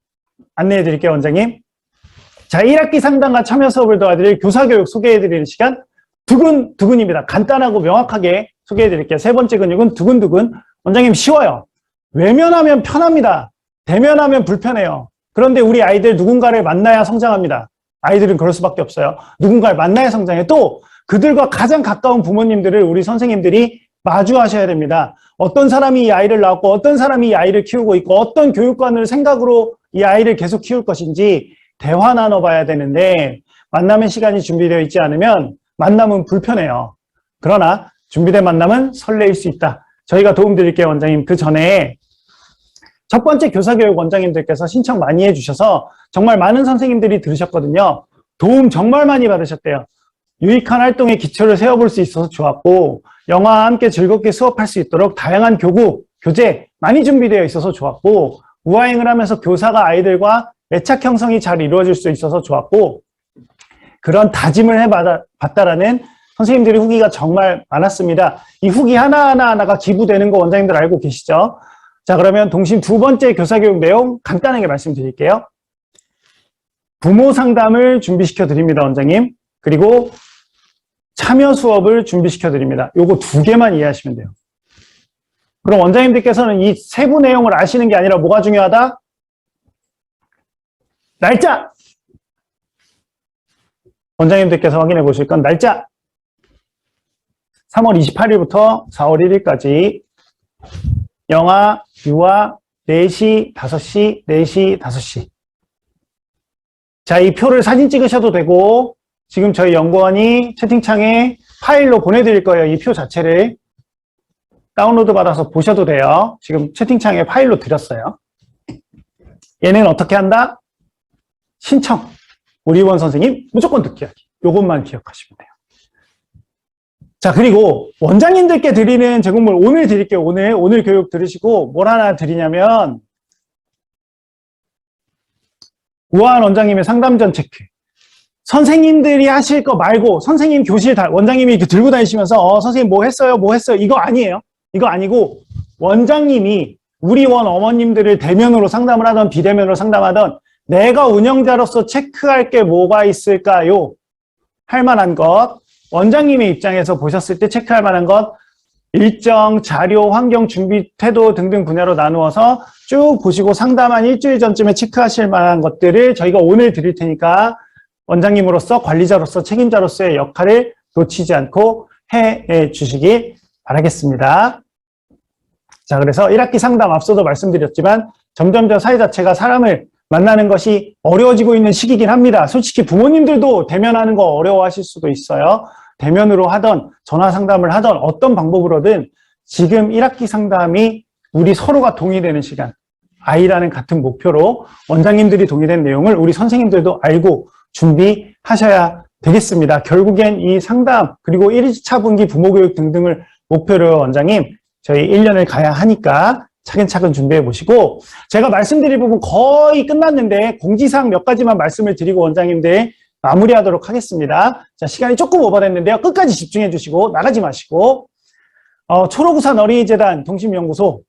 안내해 드릴게요, 원장님. 자, 1학기 상담과 참여 수업을 도와드릴 교사교육 소개해 드리는 시간 두근두근입니다. 간단하고 명확하게 소개해 드릴게요. 세 번째 근육은 두근두근. 원장님 쉬워요. 외면하면 편합니다. 대면하면 불편해요. 그런데 우리 아이들 누군가를 만나야 성장합니다. 아이들은 그럴 수밖에 없어요. 누군가를 만나야 성장해. 또 그들과 가장 가까운 부모님들을 우리 선생님들이 마주하셔야 됩니다. 어떤 사람이 이 아이를 낳았고 어떤 사람이 이 아이를 키우고 있고 어떤 교육관을 생각으로 이 아이를 계속 키울 것인지 대화 나눠봐야 되는데, 만남의 시간이 준비되어 있지 않으면 만남은 불편해요. 그러나 준비된 만남은 설레일 수 있다. 저희가 도움드릴게요, 원장님. 그 전에 첫 번째 교사교육 원장님들께서 신청 많이 해주셔서 정말 많은 선생님들이 들으셨거든요. 도움 정말 많이 받으셨대요. 유익한 활동의 기초를 세워볼 수 있어서 좋았고, 영화와 함께 즐겁게 수업할 수 있도록 다양한 교재 많이 준비되어 있어서 좋았고, 우아행을 하면서 교사가 아이들과 애착 형성이 잘 이루어질 수 있어서 좋았고, 그런 다짐을 해봤다라는 선생님들의 후기가 정말 많았습니다. 이 후기 하나하나가 기부되는 거 원장님들 알고 계시죠? 자, 그러면 동심 두 번째 교사교육 내용 간단하게 말씀드릴게요. 부모 상담을 준비시켜 드립니다, 원장님. 그리고 참여 수업을 준비시켜 드립니다. 요거 두 개만 이해하시면 돼요. 그럼 원장님들께서는 이 세부 내용을 아시는 게 아니라 뭐가 중요하다? 날짜! 원장님들께서 확인해 보실 건 날짜! 3월 28일부터 4월 1일까지 영아, 유아, 4시, 5시, 4시, 5시. 자, 이 표를 사진 찍으셔도 되고 지금 저희 연구원이 채팅창에 파일로 보내드릴 거예요. 이 표 자체를 다운로드 받아서 보셔도 돼요. 지금 채팅창에 파일로 드렸어요. 얘는 어떻게 한다? 신청. 우리 원 선생님 무조건 듣기 하기. 요것만 기억하시면 돼요. 자, 그리고 원장님들께 드리는 제공물 오늘 드릴게요. 오늘 교육 들으시고 뭘 하나 드리냐면 우아한 원장님의 상담전 체크. 선생님들이 하실 거 말고 선생님 교실 원장님이 이렇게 들고 다니시면서 선생님 뭐 했어요? 이거 아니에요. 이거 아니고 원장님이 우리 원 어머님들을 대면으로 상담을 하던 비대면으로 상담하던 내가 운영자로서 체크할 게 뭐가 있을까요? 할 만한 것, 원장님의 입장에서 보셨을 때 체크할 만한 것, 일정, 자료, 환경, 준비, 태도 등등 분야로 나누어서 쭉 보시고 상담한 일주일 전쯤에 체크하실 만한 것들을 저희가 오늘 드릴 테니까 원장님으로서 관리자로서 책임자로서의 역할을 놓치지 않고 해 주시기 바라겠습니다. 자, 그래서 1학기 상담 앞서도 말씀드렸지만 점점 사회 자체가 사람을 만나는 것이 어려워지고 있는 시기이긴 합니다. 솔직히 부모님들도 대면하는 거 어려워하실 수도 있어요. 대면으로 하던 전화 상담을 하던 어떤 방법으로든 지금 1학기 상담이 우리 서로가 동의되는 시간, 아이라는 같은 목표로 원장님들이 동의된 내용을 우리 선생님들도 알고 준비하셔야 되겠습니다. 결국엔 이 상담 그리고 1차 분기 부모교육 등등을 목표로 원장님 저희 1년을 가야 하니까 차근차근 준비해 보시고 제가 말씀드릴 부분 거의 끝났는데 공지사항 몇 가지만 말씀을 드리고 원장님들 마무리하도록 하겠습니다. 자, 시간이 조금 오버됐는데요. 끝까지 집중해 주시고 나가지 마시고 초록우산 어린이재단 동심연구소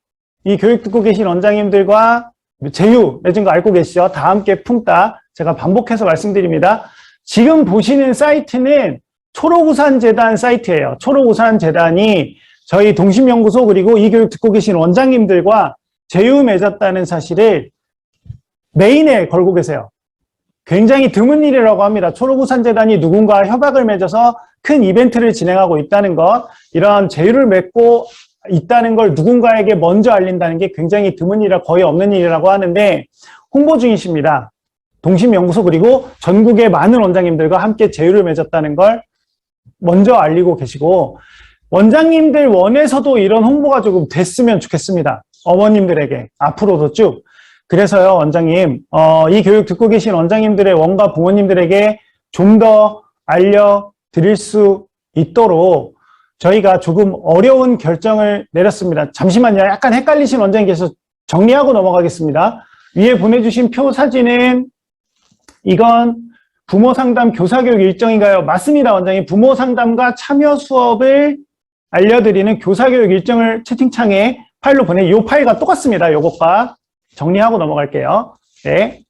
이 교육 듣고 계신 원장님들과 제휴 맺은 거 알고 계시죠? 다 함께 품다. 제가 반복해서 말씀드립니다. 지금 보시는 사이트는 초록우산재단 사이트예요. 초록우산재단이 저희 동심연구소 그리고 이 교육 듣고 계신 원장님들과 제휴 맺었다는 사실을 메인에 걸고 계세요. 굉장히 드문 일이라고 합니다. 초록우산재단이 누군가 협약을 맺어서 큰 이벤트를 진행하고 있다는 것, 이런 제휴를 맺고 있다는 걸 누군가에게 먼저 알린다는 게 굉장히 드문 일이라 거의 없는 일이라고 하는데 홍보 중이십니다. 동심연구소 그리고 전국의 많은 원장님들과 함께 제휴를 맺었다는 걸 먼저 알리고 계시고 원장님들 원에서도 이런 홍보가 조금 됐으면 좋겠습니다. 어머님들에게 앞으로도 쭉. 그래서요, 원장님, 이 교육 듣고 계신 원장님들의 원과 부모님들에게 좀 더 알려드릴 수 있도록 저희가 조금 어려운 결정을 내렸습니다. 잠시만요. 약간 헷갈리신 원장님 계셔서 정리하고 넘어가겠습니다. 위에 보내주신 표 사진은 이건 부모 상담 교사교육 일정인가요? 맞습니다, 원장님. 부모 상담과 참여 수업을 알려드리는 교사교육 일정을 채팅창에 파일로 이 파일과 똑같습니다. 요것과 정리하고 넘어갈게요. 네.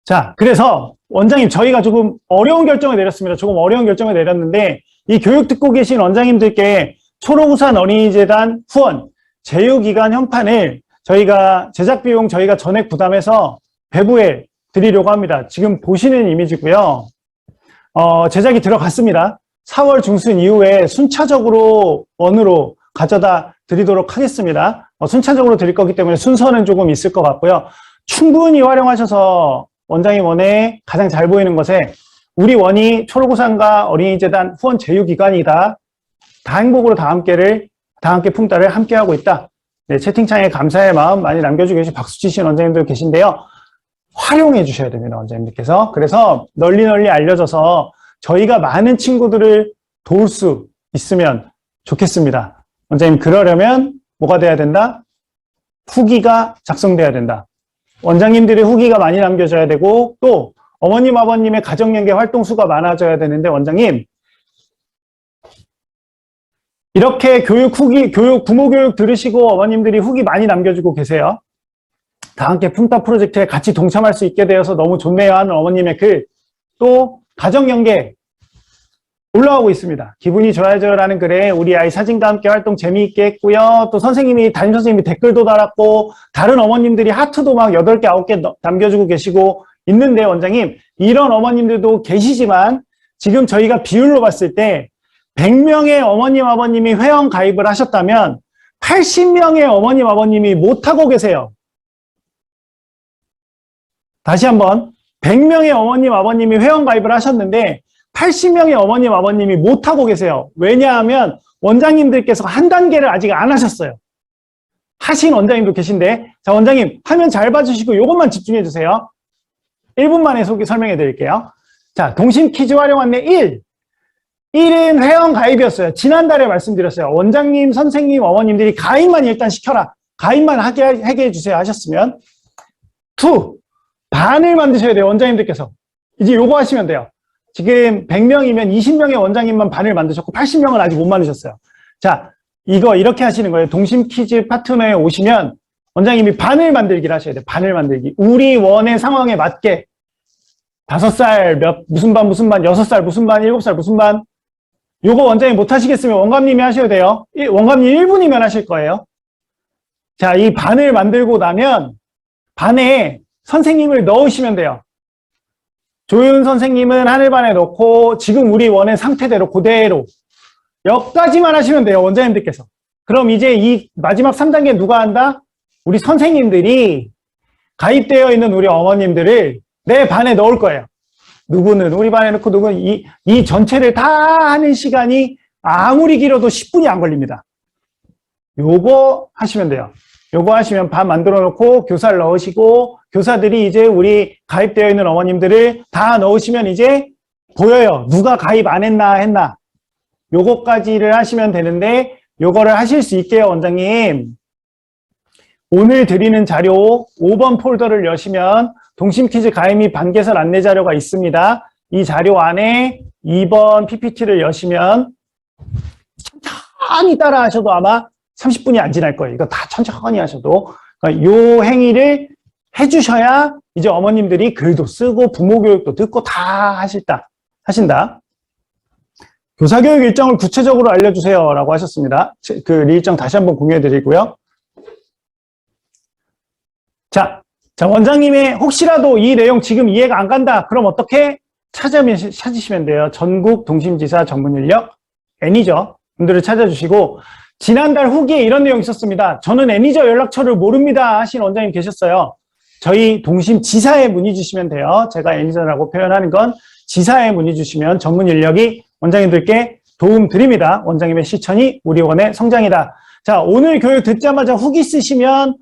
자, 그래서 원장님 저희가 조금 어려운 결정을 내렸습니다. 조금 어려운 결정을 내렸는데 이 교육 듣고 계신 원장님들께 초록우산 어린이재단 후원 제휴기간 현판을 저희가 제작 비용 저희가 전액 부담해서 배부해 드리려고 합니다. 지금 보시는 이미지고요. 제작이 들어갔습니다. 4월 중순 이후에 순차적으로 원으로 가져다 드리도록 하겠습니다. 순차적으로 드릴 거기 때문에 순서는 조금 있을 것 같고요. 충분히 활용하셔서 원장님 원에 가장 잘 보이는 것에 우리 원이 초록우산과 어린이재단 후원 제휴기관이다. 다 행복으로 다 함께 품다를 함께하고 있다. 네, 채팅창에 감사의 마음 많이 남겨주고 계신 박수 치신 원장님들 계신데요. 활용해 주셔야 됩니다, 원장님들께서. 그래서 널리 알려져서 저희가 많은 친구들을 도울 수 있으면 좋겠습니다. 원장님, 그러려면 뭐가 돼야 된다? 후기가 작성돼야 된다. 원장님들의 후기가 많이 남겨져야 되고 또 어머님, 아버님의 가정연계 활동 수가 많아져야 되는데 원장님, 이렇게 부모 교육 들으시고 어머님들이 후기 많이 남겨주고 계세요. 다 함께 품타 프로젝트에 같이 동참할 수 있게 되어서 너무 좋네요 하는 어머님의 글, 또 가정연계 올라오고 있습니다. 기분이 좋아져라는 글에 우리 아이 사진과 함께 활동 재미있게 했고요. 또 담임선생님이 댓글도 달았고, 다른 어머님들이 하트도 막 8개, 9개 남겨주고 계시고 있는데, 원장님, 이런 어머님들도 계시지만, 지금 저희가 비율로 봤을 때, 100명의 어머님, 아버님이 회원 가입을 하셨다면, 80명의 어머님, 아버님이 못하고 계세요. 다시 한번, 100명의 어머님, 아버님이 회원 가입을 하셨는데, 80명의 어머님, 아버님이 못하고 계세요. 왜냐하면 원장님들께서 한 단계를 아직 안 하셨어요. 하신 원장님도 계신데, 자, 원장님, 화면 잘 봐주시고 이것만 집중해 주세요. 1분 만에 설명해 드릴게요. 자, 동심 퀴즈 활용 안내 1. 1은 회원 가입이었어요. 지난달에 말씀드렸어요. 원장님, 선생님, 어머님들이 가입만 일단 시켜라. 가입만 하게 해주세요 하셨으면. 2. 반을 만드셔야 돼요, 원장님들께서. 이제 요거 하시면 돼요. 지금 100명이면 20명의 원장님만 반을 만드셨고 80명은 아직 못 만드셨어요. 자, 이거 이렇게 하시는 거예요. 동심 퀴즈 파트너에 오시면 원장님이 반을 만들기를 하셔야 돼요. 반을 만들기. 우리 원의 상황에 맞게 5살 무슨 반, 6살 무슨 반, 7살 무슨 반. 요거 원장님 못 하시겠으면 원감님이 하셔야 돼요. 원감님 1분이면 하실 거예요. 자, 이 반을 만들고 나면 반에 선생님을 넣으시면 돼요. 조윤 선생님은 하늘반에 넣고 지금 우리 원의 상태대로 그대로 여기까지만 하시면 돼요, 원장님들께서. 그럼 이제 이 마지막 3단계 누가 한다? 우리 선생님들이 가입되어 있는 우리 어머님들을 내 반에 넣을 거예요. 누구는 우리 반에 넣고 누구는 이 전체를 다 하는 시간이 아무리 길어도 10분이 안 걸립니다. 요거 하시면 돼요. 요거 하시면 반 만들어 놓고 교사를 넣으시고, 교사들이 이제 우리 가입되어 있는 어머님들을 다 넣으시면 이제 보여요. 누가 가입 안 했나. 요거까지를 하시면 되는데, 요거를 하실 수 있게요, 원장님. 오늘 드리는 자료 5번 폴더를 여시면 동심 퀴즈 가입 및 반개설 안내 자료가 있습니다. 이 자료 안에 2번 PPT를 여시면 천천히 따라 하셔도 아마 30분이 안 지날 거예요. 이거 다 천천히 하셔도. 그러니까 요 행위를 해주셔야 이제 어머님들이 글도 쓰고 부모 교육도 듣고 다 하신다. 교사교육 일정을 구체적으로 알려주세요 라고 하셨습니다. 그 일정 다시 한번 공유해 드리고요. 자, 원장님의 혹시라도 이 내용 지금 이해가 안 간다. 그럼 어떻게 찾으시면 돼요. 전국 동심지사 전문 인력 애니저 분들을 찾아주시고, 지난달 후기에 이런 내용이 있었습니다. 저는 애니저 연락처를 모릅니다 하신 원장님 계셨어요. 저희 동심지사에 문의 주시면 돼요. 제가 애니저라고 표현하는 건 지사에 문의 주시면 전문 인력이 원장님들께 도움 드립니다. 원장님의 실천이 우리 원의 성장이다. 자, 오늘 교육 듣자마자 후기 쓰시면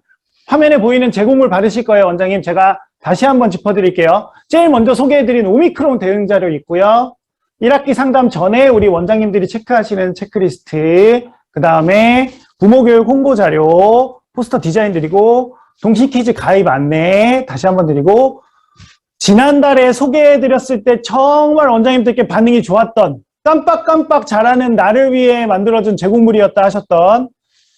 화면에 보이는 제공물 받으실 거예요. 원장님, 제가 다시 한번 짚어드릴게요. 제일 먼저 소개해드린 오미크론 대응 자료 있고요. 1학기 상담 전에 우리 원장님들이 체크하시는 체크리스트, 그 다음에 부모교육 홍보 자료, 포스터 디자인 드리고, 동심 퀴즈 가입 안내 다시 한번 드리고, 지난달에 소개해드렸을 때 정말 원장님들께 반응이 좋았던, 깜빡깜빡 잘하는 나를 위해 만들어준 제공물이었다 하셨던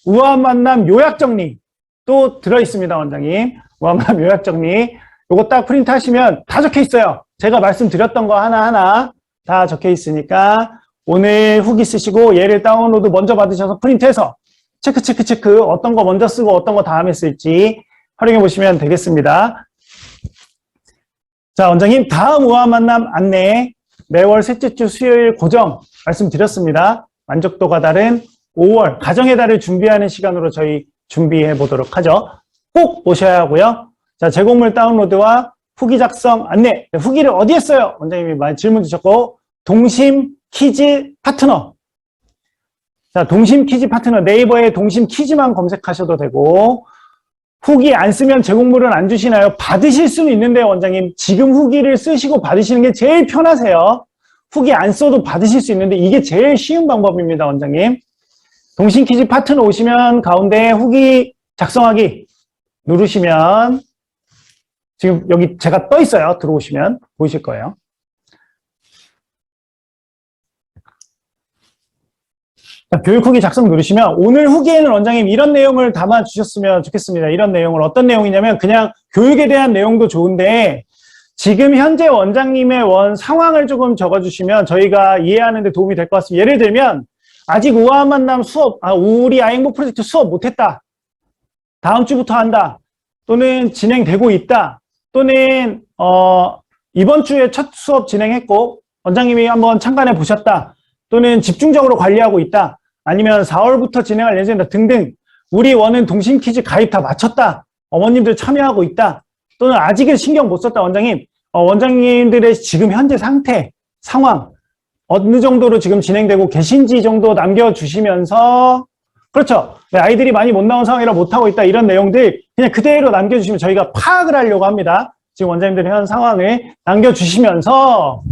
우아한 만남 요약 정리 또 들어있습니다, 원장님. 우아한 만남 요약 정리. 요거 딱 프린트 하시면 다 적혀 있어요. 제가 말씀드렸던 거 하나하나 다 적혀 있으니까 오늘 후기 쓰시고 얘를 다운로드 먼저 받으셔서 프린트해서 체크 어떤 거 먼저 쓰고 어떤 거 다음에 쓸지 활용해 보시면 되겠습니다. 자, 원장님, 다음 우아한 만남 안내 매월 셋째 주 수요일 고정 말씀드렸습니다. 만족도가 다른 5월 가정의 달을 준비하는 시간으로 저희 준비해 보도록 하죠. 꼭 오셔야 하고요. 자, 제공물 다운로드와 후기 작성 안내. 후기를 어디에 써요? 원장님이 많이 질문 주셨고, 동심 퀴즈 파트너. 자, 동심 퀴즈 파트너 네이버에 동심 퀴즈만 검색하셔도 되고, 후기 안 쓰면 제공물은 안 주시나요? 받으실 수는 있는데 원장님, 지금 후기를 쓰시고 받으시는 게 제일 편하세요. 후기 안 써도 받으실 수 있는데 이게 제일 쉬운 방법입니다, 원장님. 동심 퀴즈 파트너 오시면 가운데 후기 작성하기 누르시면 지금 여기 제가 떠 있어요. 들어오시면 보이실 거예요. 교육 후기 작성 누르시면 오늘 후기에는 원장님 이런 내용을 담아 주셨으면 좋겠습니다. 이런 내용을 어떤 내용이냐면 그냥 교육에 대한 내용도 좋은데 지금 현재 원장님의 상황을 조금 적어주시면 저희가 이해하는 데 도움이 될 것 같습니다. 예를 들면 아직 우아한 만남 수업, 우리 아행복 프로젝트 수업 못했다. 다음 주부터 한다. 또는 진행되고 있다. 또는 이번 주에 첫 수업 진행했고 원장님이 한번 참관해 보셨다. 또는 집중적으로 관리하고 있다. 아니면 4월부터 진행할 예정이다 등등 우리 원은 동심 퀴즈 가입 다 마쳤다. 어머님들 참여하고 있다. 또는 아직은 신경 못 썼다. 원장님. 원장님들의 지금 현재 상태, 상황 어느 정도로 지금 진행되고 계신지 정도 남겨주시면서 그렇죠. 네, 아이들이 많이 못 나온 상황이라 못하고 있다. 이런 내용들 그냥 그대로 남겨주시면 저희가 파악을 하려고 합니다. 지금 원장님들의 현 상황을 남겨주시면서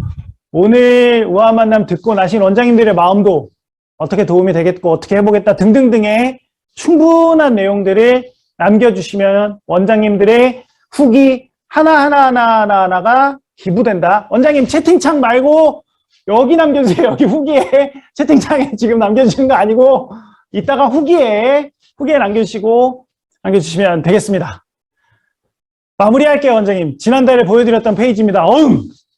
오늘 우아한 만남 듣고 나신 원장님들의 마음도 어떻게 도움이 되겠고 어떻게 해보겠다 등등등의 충분한 내용들을 남겨주시면 원장님들의 후기 하나가 기부된다. 원장님 채팅창 말고 여기 남겨주세요. 여기 후기에 채팅창에 지금 남겨주시는 거 아니고 이따가 후기에 남겨주시면 되겠습니다. 마무리할게요, 원장님. 지난달에 보여드렸던 페이지입니다.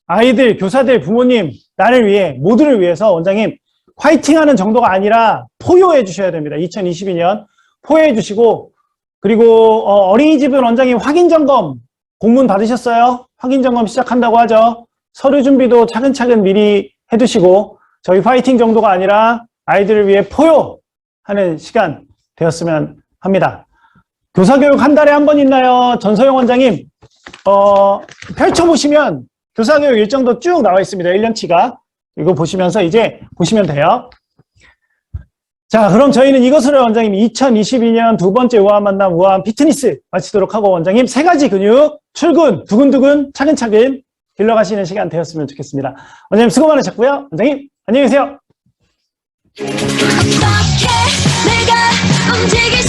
아이들, 교사들, 부모님, 나를 위해, 모두를 위해서 원장님 화이팅하는 정도가 아니라 포효해 주셔야 됩니다. 2022년 포효해 주시고 그리고 어린이집은 원장님 확인점검 공문 받으셨어요? 확인점검 시작한다고 하죠. 서류 준비도 차근차근 미리 해두시고 저희 화이팅 정도가 아니라 아이들을 위해 포효하는 시간 되었으면 합니다. 교사교육 한 달에 한 번 있나요? 전소영 원장님 펼쳐보시면 교사교육 일정도 쭉 나와 있습니다. 1년치가. 이거 보시면서 이제 보시면 돼요. 자, 그럼 저희는 이것으로 원장님 2022년 두 번째 우아한 만남 우아한 피트니스 마치도록 하고 원장님 3가지 근육 출근 두근두근 차근차근 길러가시는 시간 되었으면 좋겠습니다. 원장님 수고 많으셨고요. 원장님 안녕히 계세요. 어떻게 내가 움직일